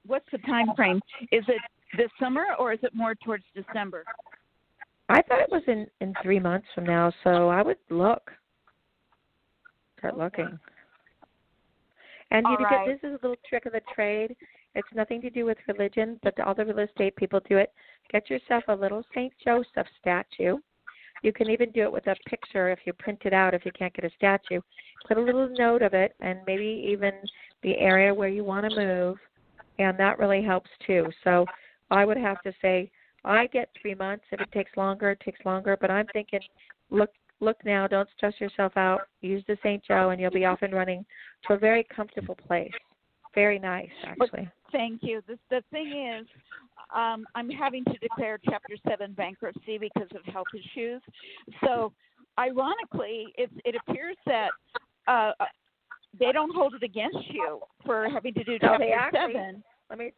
What's the time frame? Is it this summer or is it more towards December? I thought it was in 3 months from now, so I would start looking. And this is a little trick of the trade. It's nothing to do with religion, but all the real estate people do it. Get yourself a little St. Joseph statue. You can even do it with a picture if you print it out if you can't get a statue. Put a little note of it and maybe even the area where you want to move, and that really helps too. So I would have to say I get 3 months. If it takes longer, it takes longer. But I'm thinking, look now. Don't stress yourself out. Use the St. Joe, and you'll be off and running to a very comfortable place. Very nice, actually. Well, thank you. The thing is, I'm having to declare Chapter 7 bankruptcy because of health issues. So, ironically, it appears that they don't hold it against you for having to do Chapter 7. Let me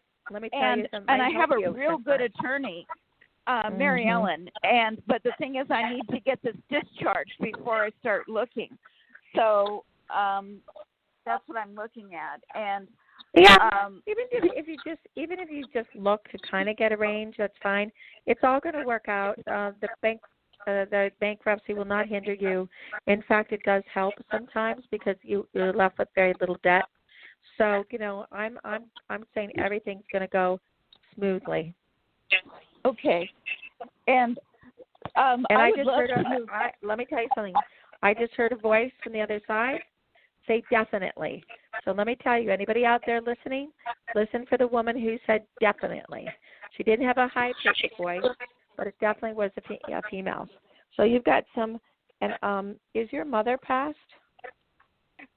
tell you something. And I have a real good attorney, Mary Ellen. But the thing is, I need to get this discharged before I start looking. So that's what I'm looking at. And even if you just look to kind of get a range, that's fine. It's all going to work out. The bankruptcy will not hinder you. In fact, it does help sometimes because you're left with very little debt. So I'm saying everything's going to go smoothly. Okay. And I just heard let me tell you something. I just heard a voice from the other side say definitely. So let me tell you, anybody out there listening, listen for the woman who said definitely. She didn't have a high-pitched voice, but it definitely was a female. So you've got some, and is your mother passed?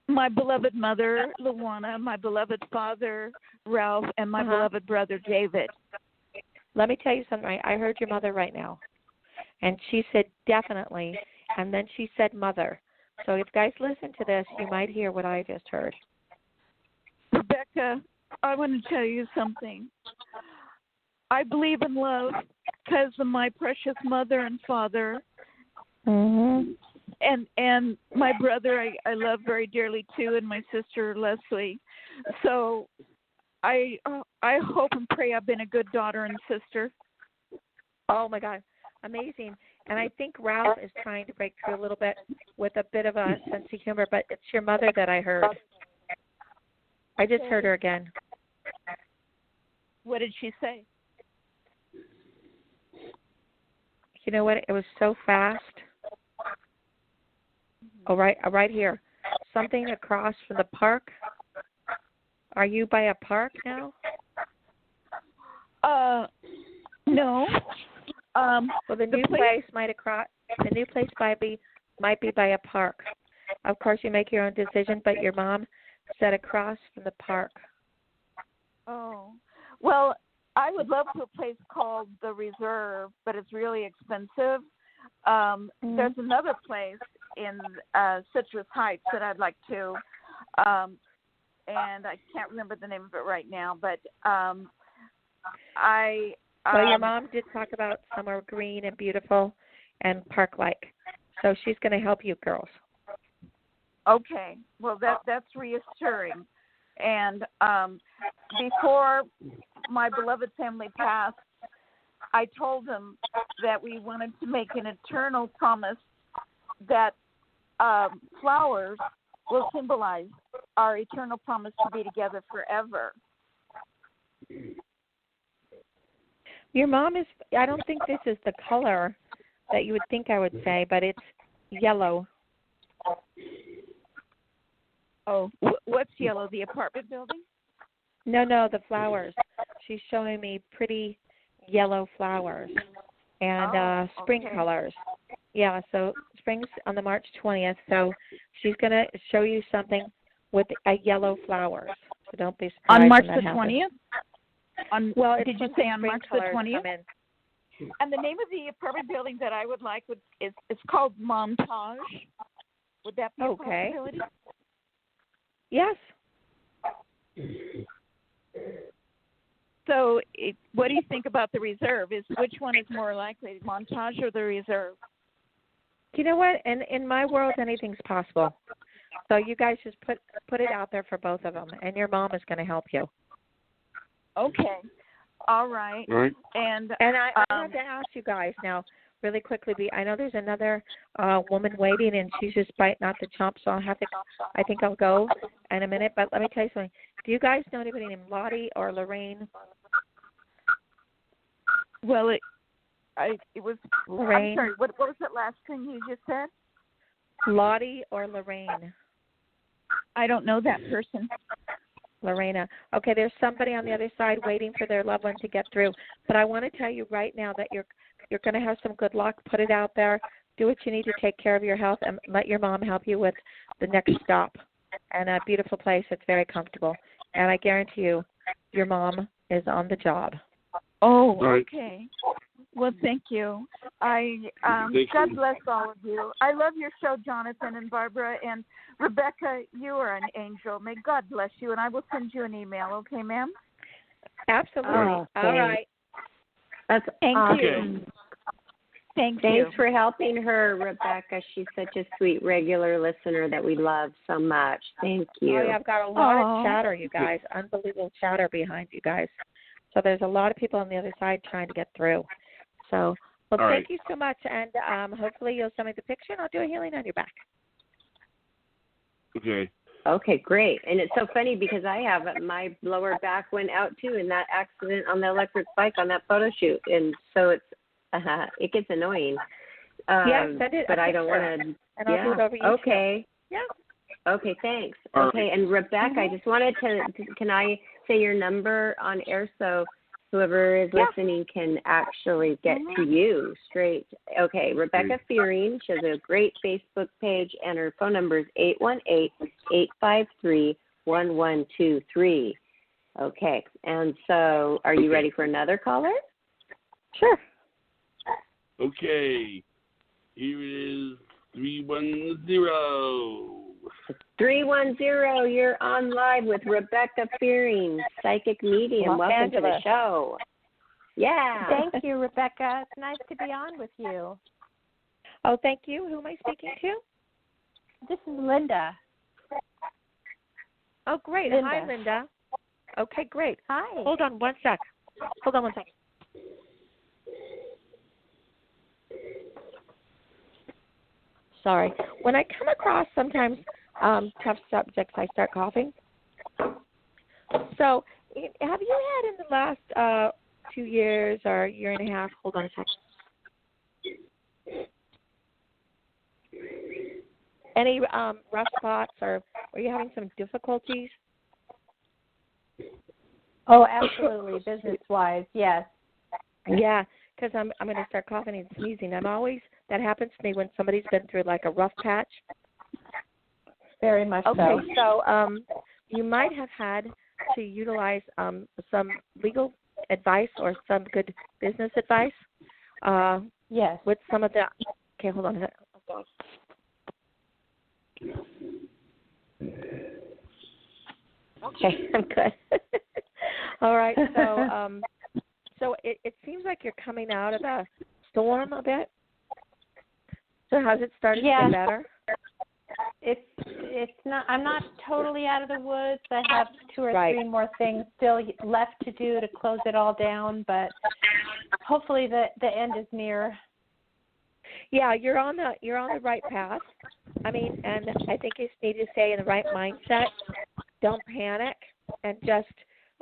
My beloved mother, Luana, my beloved father, Ralph, and my beloved brother, David. Let me tell you something. I heard your mother right now, and she said definitely, and then she said mother. So if guys listen to this, you might hear what I just heard. Rebecca, I want to tell you something. I believe in love because of my precious mother and father. Mm-hmm. And my brother I love very dearly too, and my sister Leslie. So I hope and pray I've been a good daughter and sister. Oh my God, amazing! And I think Ralph is trying to break through a little bit with a bit of a sense of humor, but it's your mother that I heard. I just heard her again. What did she say? You know what? It was so fast. Oh, right here. Something across from the park. Are you by a park now? No. Well, the new place might be by a park. Of course, you make your own decision, but your mom said across from the park. Oh, well, I would love to a place called the Reserve, but it's really expensive. There's another place in Citrus Heights that I'd like to, and I can't remember the name of it right now, but Well, your mom did talk about somewhere green and beautiful and park-like, so she's going to help you girls. Okay, well, that's reassuring. And before my beloved family passed, I told them that we wanted to make an eternal promise that flowers will symbolize our eternal promise to be together forever. Your mom is, I don't think this is the color that you would think I would say, but it's yellow. Oh, what's yellow? The apartment building? No, the flowers. She's showing me pretty yellow flowers and spring colors. Yeah, so spring's on the March 20th, so she's going to show you something with a yellow flowers. So don't be surprised on March when that the happens. 20th? Did you say on March the 20th? In. And the name of the apartment building that I would like is called Montage. Would that be a possibility? Yes. So what do you think about the Reserve? Which one is more likely, Montage or the Reserve? You know what? In my world, anything's possible. So you guys just put it out there for both of them, and your mom is going to help you. Okay. All right. And I have to ask you guys now, really quickly. I know there's another woman waiting, and she's just biting out the chomp. So I think I'll go in a minute. But let me tell you something. Do you guys know anybody named Lottie or Lorraine? Well, it was Lorraine. I'm sorry. What was that last thing you just said? Lottie or Lorraine? I don't know that person. Lorena. Okay, there's somebody on the other side waiting for their loved one to get through. But I want to tell you right now that you're going to have some good luck. Put it out there. Do what you need to take care of your health, and let your mom help you with the next stop. And a beautiful place that's very comfortable. And I guarantee you, your mom is on the job. Oh, okay. Well, thank you. God bless all of you. I love your show, Jonathan and Barbara. And Rebecca, you are an angel. May God bless you. And I will send you an email, okay, ma'am? Absolutely. Oh, all right. That's Thank awesome. you. Thanks for helping her, Rebecca. She's such a sweet regular listener that we love so much. Thank you. Oh, yeah, I've got a lot of chatter, you guys. Unbelievable chatter behind you guys. So there's a lot of people on the other side trying to get through. So, thank you so much, and hopefully you'll send me the picture, and I'll do a healing on your back. Okay. Okay, great. And it's so funny because I have my lower back went out too in that accident on the electric bike on that photo shoot, and so it gets annoying. Send it. But I don't want to. And I'll do it over YouTube. Okay. Yeah. Okay, thanks. All okay, right. and Rebecca, I just wanted to. Can I say your number on air so Whoever is listening can actually get to you straight. Okay, Rebecca Fearing, she has a great Facebook page, and her phone number is 818-853-1123. Okay, and so are you ready for another caller? Sure. Okay, here is 310. 310, you're on live with Rebecca Fearing, psychic medium. Welcome to the show. Yeah. Thank you, Rebecca. It's nice to be on with you. Oh, thank you. Who am I speaking to? This is Linda. Oh, great. Linda. Hi, Linda. Okay, great. Hi. Hold on one sec. Hold on one second. Sorry. When I come across sometimes tough subjects, I start coughing. So, have you had in the last 2 years or year and a half? Hold on a second. Any rough spots, or are you having some difficulties? Oh, absolutely. Business-wise, yes. Yeah, because I'm going to start coughing and sneezing. That happens to me when somebody's been through like a rough patch. Very much so. Okay, so you might have had to utilize some legal advice or some good business advice. Yes. With some of the. Okay, hold on a second. Okay, I'm good. All right, so it seems like you're coming out of the storm a bit. So has it started to get better? It's not. I'm not totally out of the woods. I have 2 or 3 more things still left to do to close it all down, but hopefully the end is near. Yeah, you're on the right path. I mean, and I think you just need to stay in the right mindset. Don't panic, and just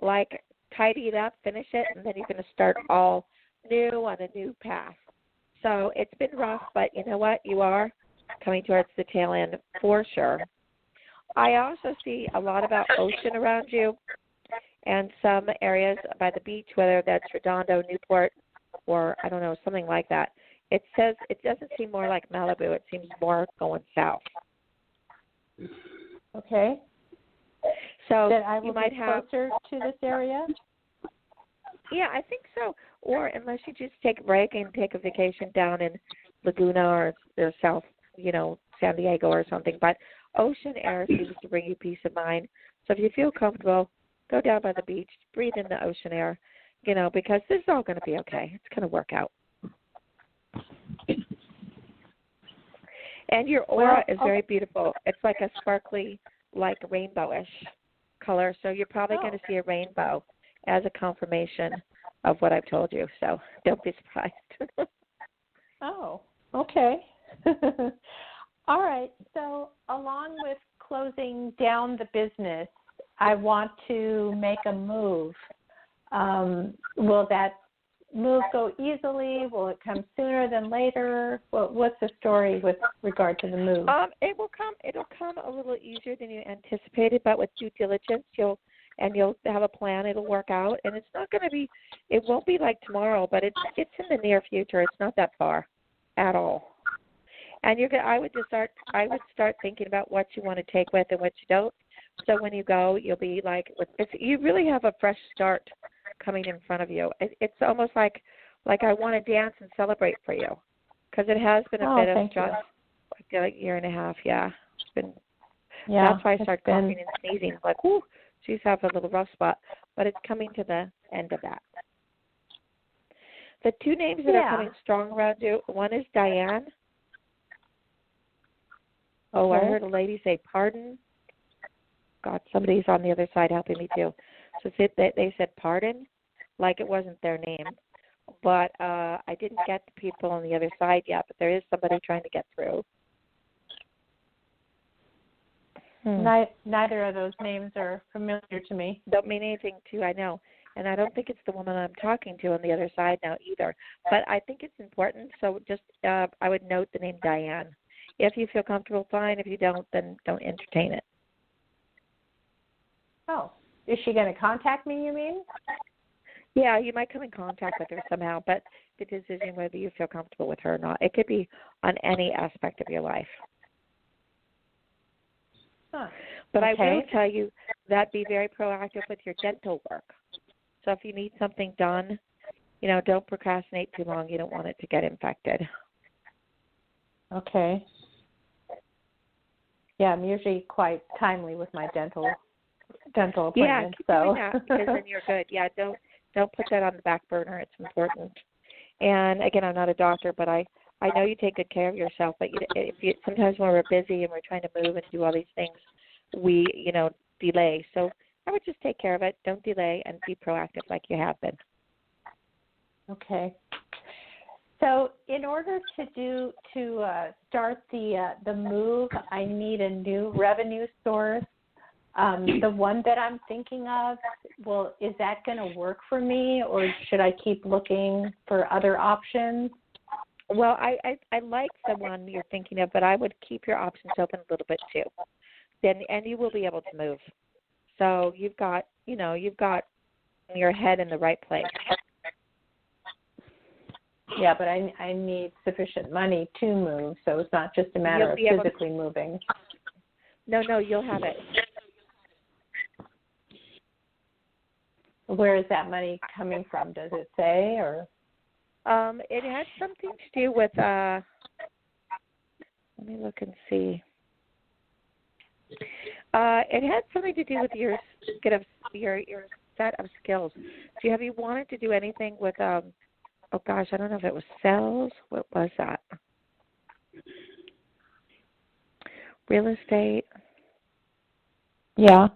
like tidy it up, finish it, and then you're going to start all new on a new path. So it's been rough, but you know what? You are coming towards the tail end for sure. I also see a lot about ocean around you and some areas by the beach, whether that's Redondo, Newport, or I don't know, something like that. It says it doesn't seem more like Malibu. It seems more going south. Okay. So that I will you might have closer to this area. Yeah, I think so. Or unless you just take a break and take a vacation down in Laguna or South, San Diego or something. But ocean air seems to bring you peace of mind. So if you feel comfortable, go down by the beach, breathe in the ocean air, because this is all going to be okay. It's going to work out. And your aura is very beautiful. It's like a sparkly, like rainbowish color. So you're probably going to see a rainbow as a confirmation of what I've told you. So don't be surprised. Oh, okay. All right. So along with closing down the business, I want to make a move. Will that move go easily? Will it come sooner than later? What's the story with regard to the move? It'll come a little easier than you anticipated, but with due diligence, you'll have a plan. It'll work out, and it's not going to be. It won't be like tomorrow, but it's in the near future. It's not that far, at all. And I would start thinking about what you want to take with and what you don't. So when you go, you'll be like, you really have a fresh start coming in front of you. It's almost like I want to dance and celebrate for you, because it has been a bit of stress, like a year and a half. Yeah, it's been. Yeah, that's why I start coughing and sneezing. Like, whoo, she's having a little rough spot, but it's coming to the end of that. The 2 names that are coming strong around you, one is Diane. Oh, I heard a lady say pardon. God, somebody's on the other side helping me too. So they said pardon, like it wasn't their name. But I didn't get the people on the other side yet, but there is somebody trying to get through. Neither of those names are familiar to me. Don't mean anything to, I know. And I don't think it's the woman I'm talking to on the other side now either. But I think it's important, so just I would note the name Diane. If you feel comfortable, fine. If you don't, then don't entertain it. Oh, is she going to contact me, you mean? Yeah, you might come in contact with her somehow, but the decision whether you feel comfortable with her or not, it could be on any aspect of your life. Huh. But Okay. I will tell you that be very proactive with your dental work. So if you need something done, don't procrastinate too long. You don't want it to get infected. Okay. Yeah, I'm usually quite timely with my dental appointments. Yeah, keep so. doing that because then you're good. Yeah, don't put that on the back burner. It's important. And again, I'm not a doctor, but I know you take good care of yourself. But sometimes when we're busy and we're trying to move and do all these things, we delay. So I would just take care of it. Don't delay and be proactive like you have been. Okay. So in order to start the move, I need a new revenue source. The one that I'm thinking of, is that going to work for me, or should I keep looking for other options? Well, I like the one you're thinking of, but I would keep your options open a little bit too. And you will be able to move. So you've got your head in the right place. Yeah, but I need sufficient money to move, so it's not just a matter of physically moving. No, you'll have it. Where is that money coming from? Does it say, or? It had something to do with. Let me look and see. It had something to do with your set of skills. So have you wanted to do anything with oh gosh, I don't know if it was cells. What was that? Real estate. Yeah.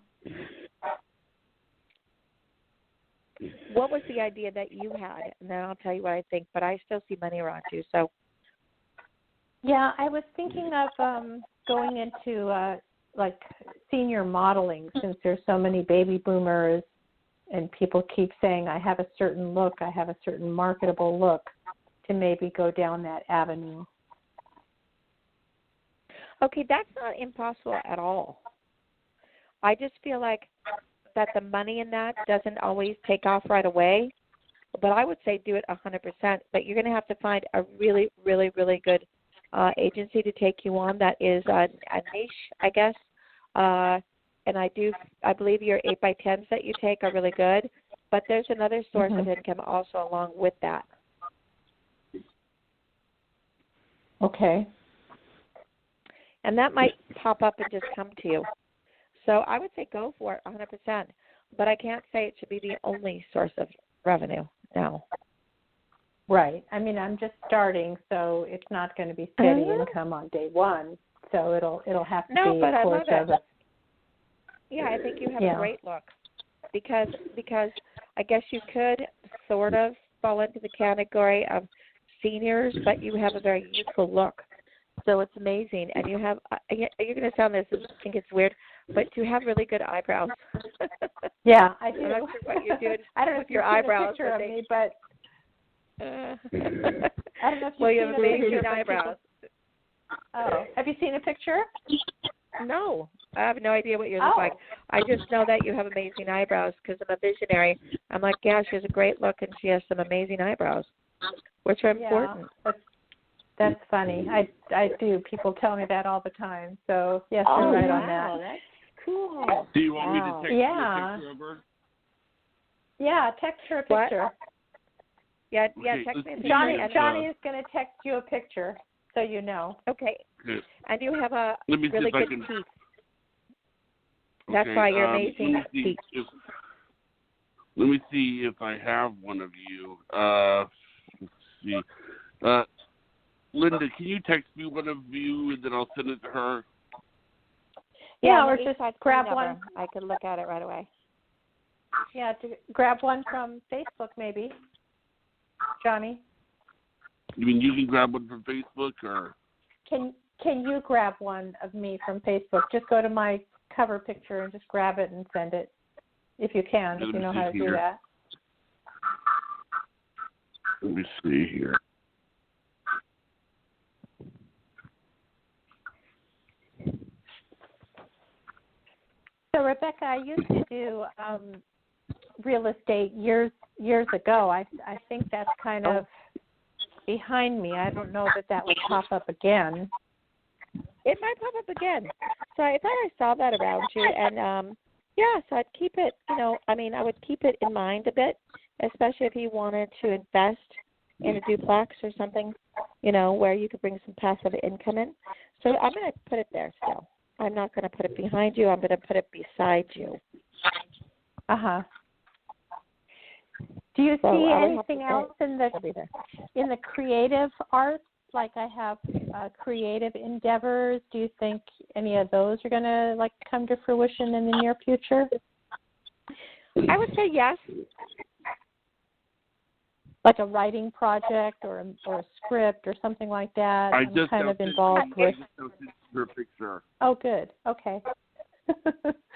What was the idea that you had? And then I'll tell you what I think. But I still see money around you. So. Yeah, I was thinking of going into like senior modeling, since there's so many baby boomers and people keep saying I have a certain look, I have a certain marketable look, to maybe go down that avenue. Okay, that's not impossible at all. I just feel like that the money in that doesn't always take off right away, but I would say do it 100%. But you're going to have to find a really, really, really good agency to take you on that is a niche, I guess. And I believe your 8x10s that you take are really good, but there's another source of income also along with that. Okay. And that might pop up and just come to you. So I would say go for it 100%, but I can't say it should be the only source of revenue now. Right. I mean, I'm just starting, so it's not going to be steady income on day one. So it'll have to be a course of it. Yeah, I think you have a great look because I guess you could sort of fall into the category of seniors, but you have a very youthful look. So it's amazing, and you have. You're going to sound this. I think it's weird, but you have really good eyebrows. Yeah, I do. I'm not sure what you do I don't know with if your you've seen eyebrows, a picture of me, but I don't know if you've you seen have a amazing picture. eyebrows. Oh, have you seen a picture? No, I have no idea what yours look like. I just know that you have amazing eyebrows because I'm a visionary. I'm like, yeah, she has a great look and she has some amazing eyebrows, which are important. That's funny. I do. People tell me that all the time. So yes, you're right on that. That's cool. Do you want me to text you a picture of her? Yeah, text her a picture. What? Yeah, Okay, text me a picture. Johnny is going to text you a picture so you know. Okay. And you have a Let me really good teeth. That's why you're amazing teeth. Let me see if I have one of you. Let's see. Linda, can you text me one of you and then I'll send it to her? Yeah, or just grab one. I could look at it right away. Yeah, to grab one from Facebook maybe. Johnny? You mean you can grab one from Facebook, or? Can you grab one of me from Facebook? Just go to my cover picture and just grab it and send it, if you can, if you know how to do that. Let me see here. So, Rebecca, I used to do real estate years years ago. I think that's kind of behind me. I don't know that would pop up again. It might pop up again. So I thought I saw that around you, and so I'd keep it. I would keep it in mind a bit, especially if you wanted to invest in a duplex or something, where you could bring some passive income in. So I'm going to put it there still. I'm not going to put it behind you. I'm going to put it beside you. Uh-huh. Do you see anything else in the creative arts? Like I have creative endeavors. Do you think any of those are going to come to fruition in the near future? I would say yes. Like a writing project or a script or something like that. I'm just kind of involved with. Her picture. Oh, good. Okay.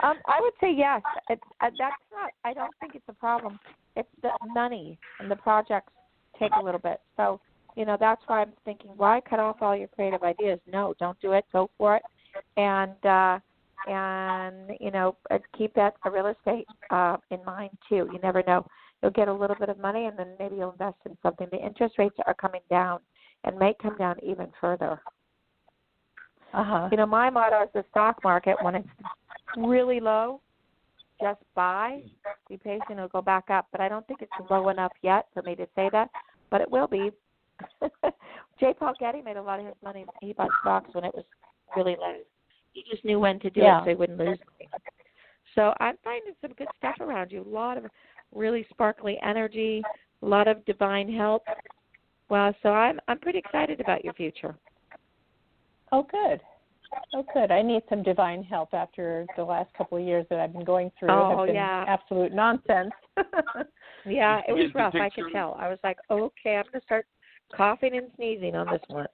I would say yes. That's not. I don't think it's a problem. It's the money and the projects take a little bit. So that's why I'm thinking, why cut off all your creative ideas? No, don't do it. Go for it, and keep that real estate in mind too. You never know. You'll get a little bit of money, and then maybe you'll invest in something. The interest rates are coming down, and may come down even further. Uh-huh. My motto is the stock market, when it's really low, just buy. Be patient, it'll go back up. But I don't think it's low enough yet for me to say that, but it will be. J. Paul Getty made a lot of his money. He bought stocks when it was really low. He just knew when to do it so he wouldn't lose money. So I'm finding some good stuff around you. A lot of really sparkly energy, a lot of divine help. Well, so I'm pretty excited about your future. Oh, good. Oh, good. I need some divine help after the last couple of years that I've been going through. Have been absolute nonsense. Yeah, it was rough. I could tell. I was like, okay, I'm going to start coughing and sneezing on this one.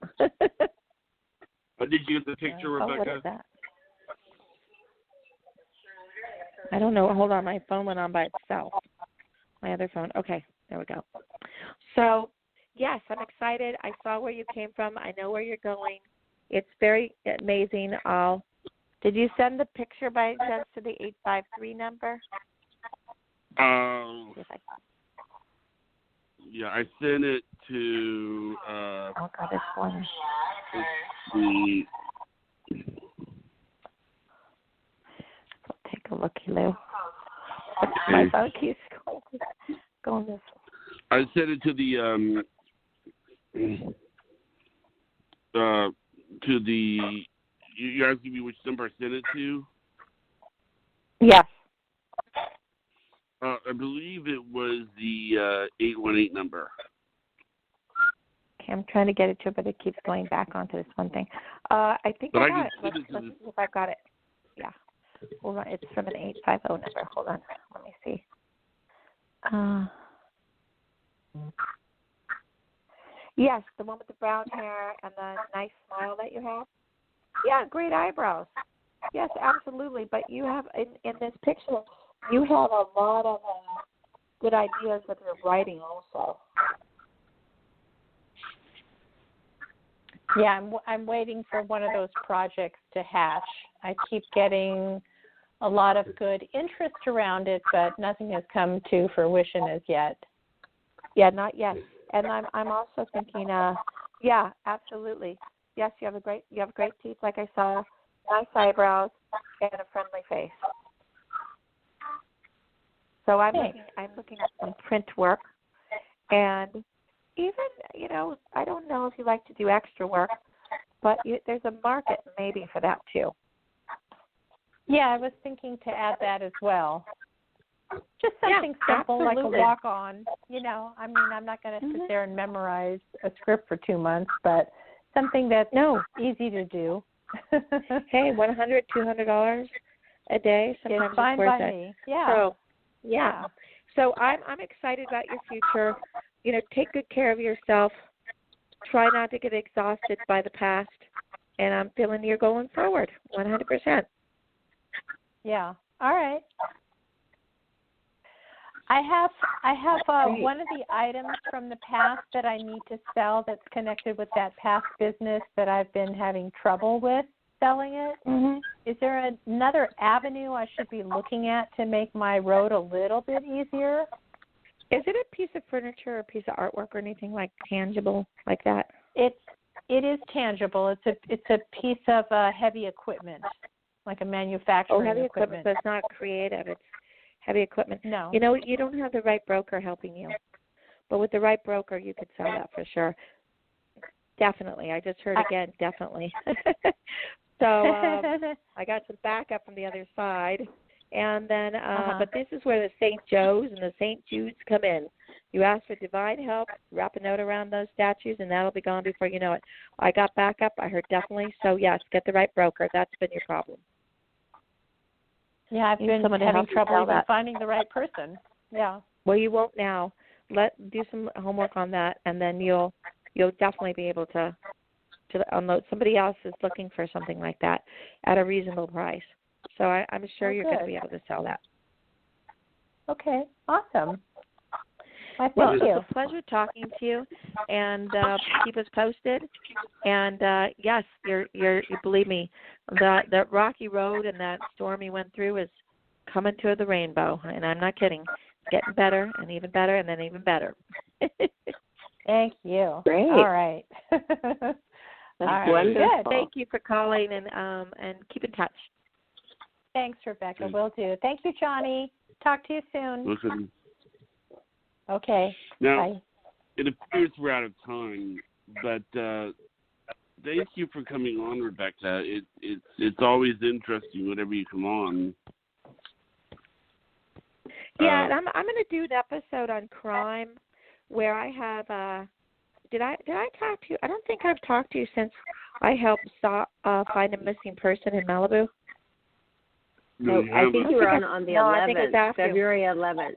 But did you get the picture, Rebecca? What is that? I don't know. Hold on. My phone went on by itself. My other phone. Okay, there we go. So, yes, I'm excited. I saw where you came from. I know where you're going. It's very amazing. Did you send the picture by chance to the 853 number? Yeah, I sent it to this one. Take a look, Lou. My phone keeps going this way. I sent it to the you're asking me which number I sent it to? Yes. I believe it was the 818 number. Okay, I'm trying to get it to it, but it keeps going back onto this one thing. I think I got it. Let's see if I got it. Yeah. Hold on. It's from an 850 number. Hold on. Let me see. Yes, the one with the brown hair and the nice smile that you have. Yeah, great eyebrows. Yes, absolutely. But you have, in this picture, you have a lot of good ideas with your writing also. Yeah, I'm waiting for one of those projects to hatch. I keep getting a lot of good interest around it, but nothing has come to fruition as yet. Yeah, not yet. And I'm also thinking, yeah, absolutely. Yes, you have great teeth, like I saw, nice eyebrows, and a friendly face. So I'm looking at some print work, and even I don't know if you like to do extra work, but there's a market maybe for that too. Yeah, I was thinking to add that as well. Just something simple, absolutely. like a walk-on. I mean, I'm not going to sit there and memorize a script for 2 months, but something that's easy to do. Hey, $100, $200 a day, sometimes it's fine it's worth by it. me. Yeah. So, yeah. So I'm excited about your future. Take good care of yourself. Try not to get exhausted by the past, and I'm feeling you're going forward 100%. Yeah. All right. I have one of the items from the past that I need to sell that's connected with that past business that I've been having trouble with selling it. Mm-hmm. Is there another avenue I should be looking at to make my road a little bit easier? Is it a piece of furniture or a piece of artwork or anything like tangible like that? It is tangible. It's a piece of heavy equipment, like a manufacturing heavy equipment. So it's not creative. It's heavy equipment. No. You know, you don't have the right broker helping you. But with the right broker, you could sell that for sure. Definitely. I just heard again, definitely. So I got some backup from the other side. And then, but this is where the St. Joes and the St. Judes come in. You ask for divine help, wrap a note around those statues, and that'll be gone before you know it. I got backup. I heard definitely. So, yes, get the right broker. That's been your problem. Yeah, I've been having trouble even finding the right person. Yeah. Well, you won't now. Do some homework on that, and then you'll definitely be able to unload. Somebody else is looking for something like that at a reasonable price. So I'm sure you're going to be able to sell that. Okay, awesome. Thank you. It's a pleasure talking to you, and keep us posted. And yes, you believe me, that rocky road and that storm you went through is coming to the rainbow, and I'm not kidding. It's getting better and then even better. Thank you. Great. All right. That's wonderful. Good. Thank you for calling, and keep in touch. Thanks, Rebecca. Will do. Thank you, Johnny. Talk to you soon. Listen. Okay. Now, bye. It appears we're out of time, but thank you for coming on, Rebecca. It's always interesting whenever you come on. Yeah, and I'm going to do an episode on crime where I have. Did I talk to you? I don't think I've talked to you since I helped find a missing person in Malibu. No, I think you were on the 11th, I think it was after. February 11th.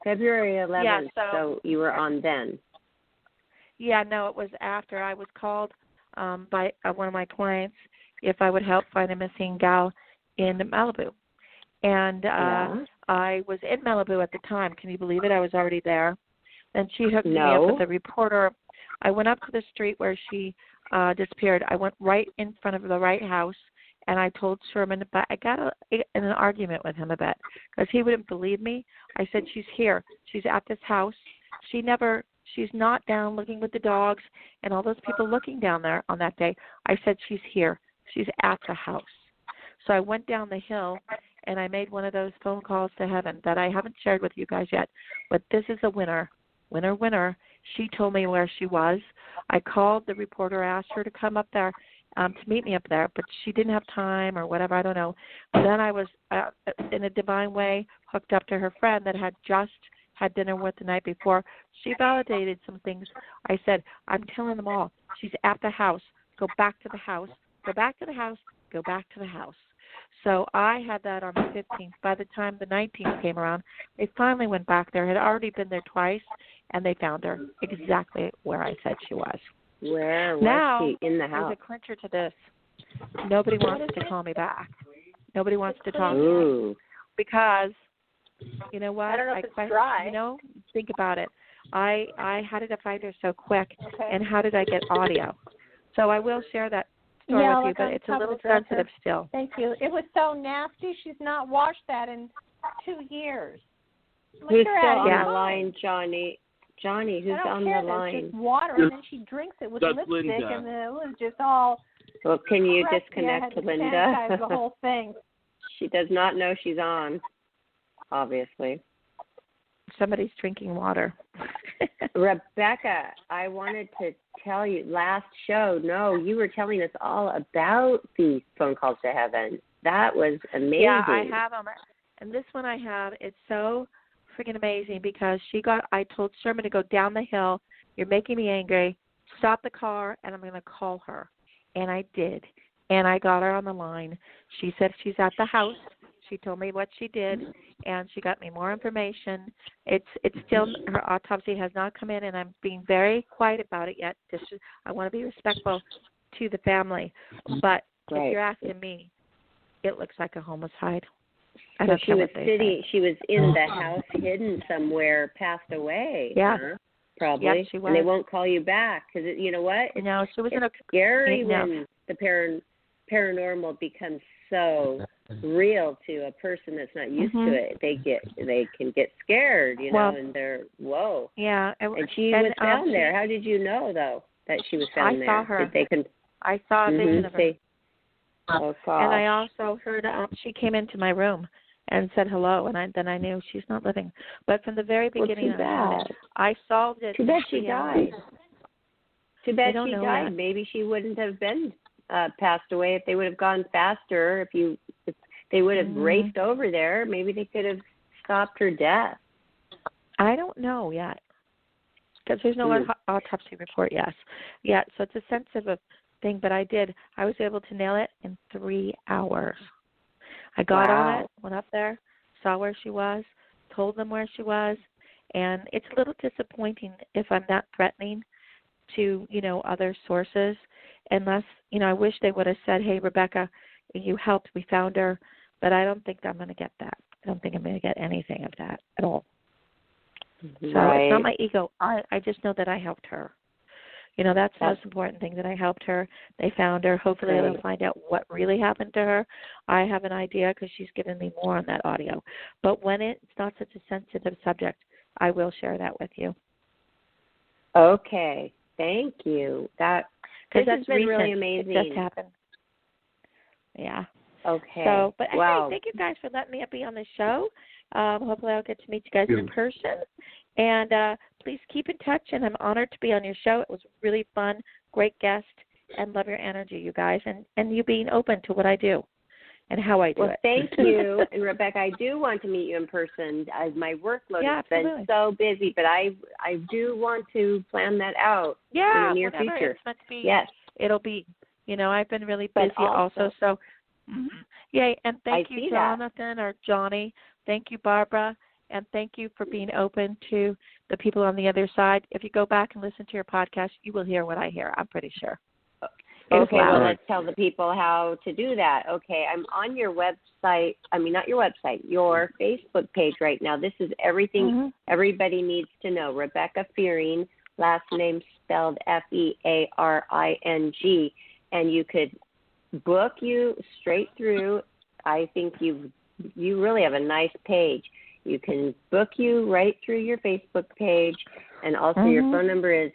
February 11th, yeah, so you were on then. Yeah, no, it was after. I was called by one of my clients if I would help find a missing gal in Malibu. And I was in Malibu at the time. Can you believe it? I was already there. Then she hooked me up with a reporter. I went up to the street where she disappeared. I went right in front of the right house. And I told Sherman, but I got in an argument with him a bit because he wouldn't believe me. I said, she's here. She's at this house. She's not down looking with the dogs and all those people looking down there on that day. I said, she's here. She's at the house. So I went down the hill and I made one of those phone calls to heaven that I haven't shared with you guys yet. But this is a winner. Winner. She told me where she was. I called the reporter, asked her to come up there. To meet me up there, but she didn't have time or whatever, I don't know. Then I was, in a divine way, hooked up to her friend that had just had dinner with the night before. She validated some things. I said, I'm telling them all, she's at the house. Go back to the house. Go back to the house. Go back to the house. So I had that on the 15th. By the time the 19th came around, they finally went back there. Had already been there twice, and they found her exactly where I said she was. Where was she? In the house? There's a clincher to this. Nobody wants to call me back. Nobody wants to talk to me because, you know what? I don't know if it's dry. You know, think about it. How did I find her so quick, and how did I get audio? So I will share that story with you, but it's a little sensitive still. Thank you. It was so nasty. She's not washed that in 2 years. Who's still on the line, Johnny? Johnny, who's on the line? It's just water, and then she drinks it with lipstick, Linda. and then it was just all. Well, can you disconnect Linda? Sanitize the whole thing. She does not know she's on, obviously. Somebody's drinking water. Rebecca, I wanted to tell you, last show, you were telling us all about the phone calls to heaven. That was amazing. Yeah, I have them. And this one I have, it's so freaking amazing because I told Sherman to go down the hill. You're making me angry. Stop the car, and I'm going to call her. And I did. And I got her on the line. She said she's at the house. She told me what she did, and she got me more information. It's still, her autopsy has not come in, and I'm being very quiet about it yet. I want to be respectful to the family. But if you're asking me, it looks like a homicide. So she was in the house, hidden somewhere, passed away. Yeah, probably. Yeah, she was. And they won't call you back because you know what? No, she was scary when the paranormal becomes so real to a person that's not used to it. They can get scared, and they're whoa. Yeah. And she was found there. How did you know though that she was found there? I saw her. I saw a vision of her. Oh, gosh. And I also heard she came into my room and said hello, and then I knew she's not living. But from the very beginning, I solved it. Too bad she died. Too bad she died. Yet. Maybe she wouldn't have been passed away if they would have gone faster. If they would have raced over there, maybe they could have stopped her death. I don't know yet, because there's no autopsy report yet. So it's a sensitive thing, but I was able to nail it in 3 hours. I got on it, went up there, saw where she was, told them where she was, and it's a little disappointing if I'm not threatening to, other sources, unless, I wish they would have said, hey, Rebecca, you helped, we found her, but I don't think I'm going to get that. I don't think I'm going to get anything of that at all. So it's not my ego. I just know that I helped her. That's the most important thing, that I helped her. They found her. Hopefully they'll find out what really happened to her. I have an idea because she's given me more on that audio. But when it's not such a sensitive subject, I will share that with you. Okay. Thank you. This has been really amazing. It just happened. Yeah. Okay. So, but anyway, thank you guys for letting me be on the show. Hopefully I'll get to meet you guys in person. And please keep in touch, and I'm honored to be on your show. It was really fun, great guest, and love your energy, you guys, and you being open to what I do and how I do it. Well, thank you. And, Rebecca, I do want to meet you in person. My workload has been so busy, but I do want to plan that out in the near future. It's meant to be, yes. It'll be. I've been really busy also. So, yay. And thank you, Jonathan or Johnny. Thank you, Barbara. And thank you for being open to the people on the other side. If you go back and listen to your podcast, you will hear what I hear, I'm pretty sure. Okay, well, let's tell the people how to do that. Okay, I'm on your website. Not your website, your Facebook page right now. This is everything everybody needs to know. Rebecca Fearing, last name spelled Fearing. And you could book you straight through. I think you really have a nice page. You can book you right through your Facebook page, and also your phone number is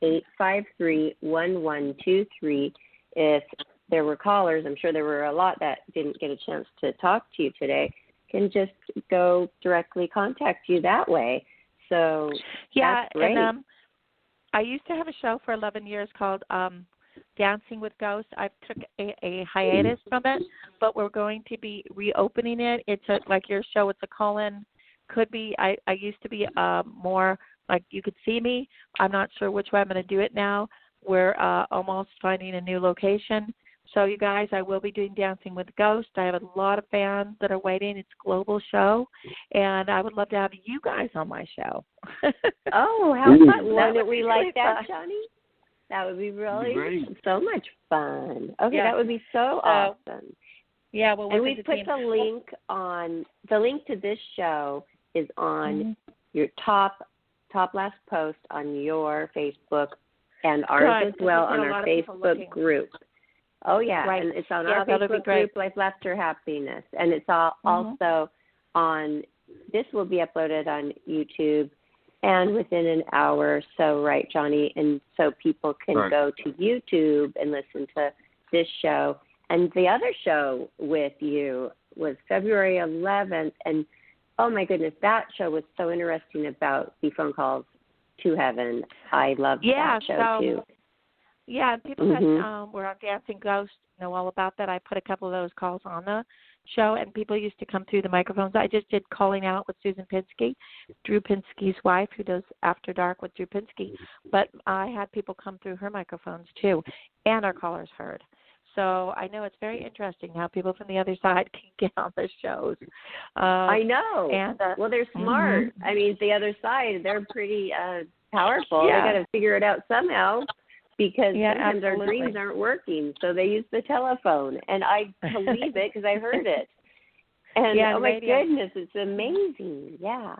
818-853-1123. If there were callers, I'm sure there were a lot that didn't get a chance to talk to you today, can just go directly contact you that way. So that's great. And I used to have a show for 11 years called Dancing with Ghosts. I took a hiatus from it, but we're going to be reopening it. It's like your show. It's a call-in. Could be. I used to be more like you could see me. I'm not sure which way I'm going to do it now. We're almost finding a new location. So you guys, I will be doing Dancing with Ghosts. I have a lot of fans that are waiting. It's a global show, and I would love to have you guys on my show. Oh, how fun! Wouldn't we like that, Johnny? That would be really so much fun. Okay, that would be so awesome. Yeah, well, and we put the link on. The link to this show is on your top last post on your Facebook and ours as well on our Facebook group. Oh yeah, and it's on our Facebook group, Life, Laughter, Happiness, and it's also on. This will be uploaded on YouTube. And within an hour or so, right, Johnny? And so people can go to YouTube and listen to this show. And the other show with you was February 11th. And, oh, my goodness, that show was so interesting about the phone calls to heaven. I loved that show, too. Yeah, people that were on Dancing Ghost know all about that. I put a couple of those calls on the show, and people used to come through the microphones. I just did Calling Out with Susan Pinsky, Drew Pinsky's wife, who does After Dark with Drew Pinsky. But I had people come through her microphones, too, and our callers heard. So I know it's very interesting how people from the other side can get on the shows. I know. And well, they're smart. I mean, the other side, they're pretty powerful. They got to figure it out somehow. Because sometimes our dreams aren't working, so they use the telephone, and I believe it because I heard it. And oh my goodness, it's amazing! Yeah.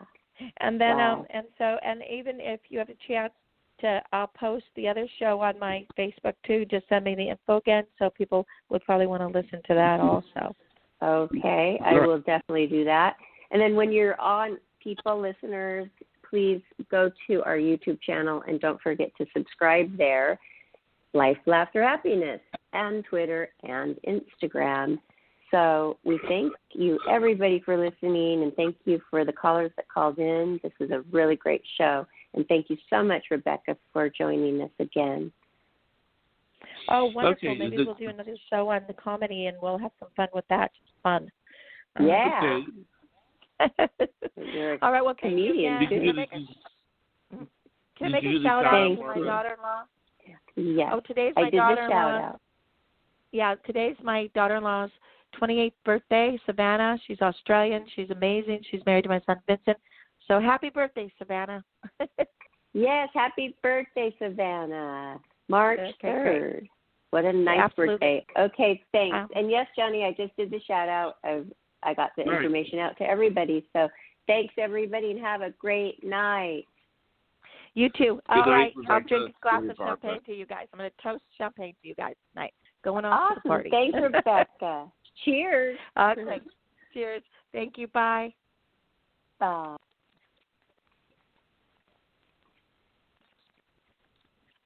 And then and even if you have a chance I'll post the other show on my Facebook too. Just send me the info again, so people would probably want to listen to that also. Okay, I will definitely do that. And then when you're on, people, listeners, please go to our YouTube channel and don't forget to subscribe there. Life, Laughter, Happiness, and Twitter and Instagram. So we thank you, everybody, for listening, and thank you for the callers that called in. This was a really great show. And thank you so much, Rebecca, for joining us again. Oh, wonderful. Okay, Maybe we'll do another show on the comedy, and we'll have some fun with that. It's fun. Yeah. All right, well, comedian. Can I make a shout-out to my daughter-in-law? Yes. Oh, today's my daughter-in-law. Shout-out. Yeah, today's my daughter-in-law's 28th birthday, Savannah. She's Australian. She's amazing. She's married to my son, Vincent. So happy birthday, Savannah. Yes, happy birthday, Savannah. March 3rd. Great. What a nice birthday. Okay, thanks. And yes, Johnny, I just did the shout-out. I got the information out to everybody. So thanks, everybody, and have a great night. You too. All right. I'll drink a glass of champagne to you guys. I'm going to toast champagne to you guys tonight. Going on to the party. Thanks, Rebecca. Cheers. Okay. Cheers. Thank you. Bye. Bye.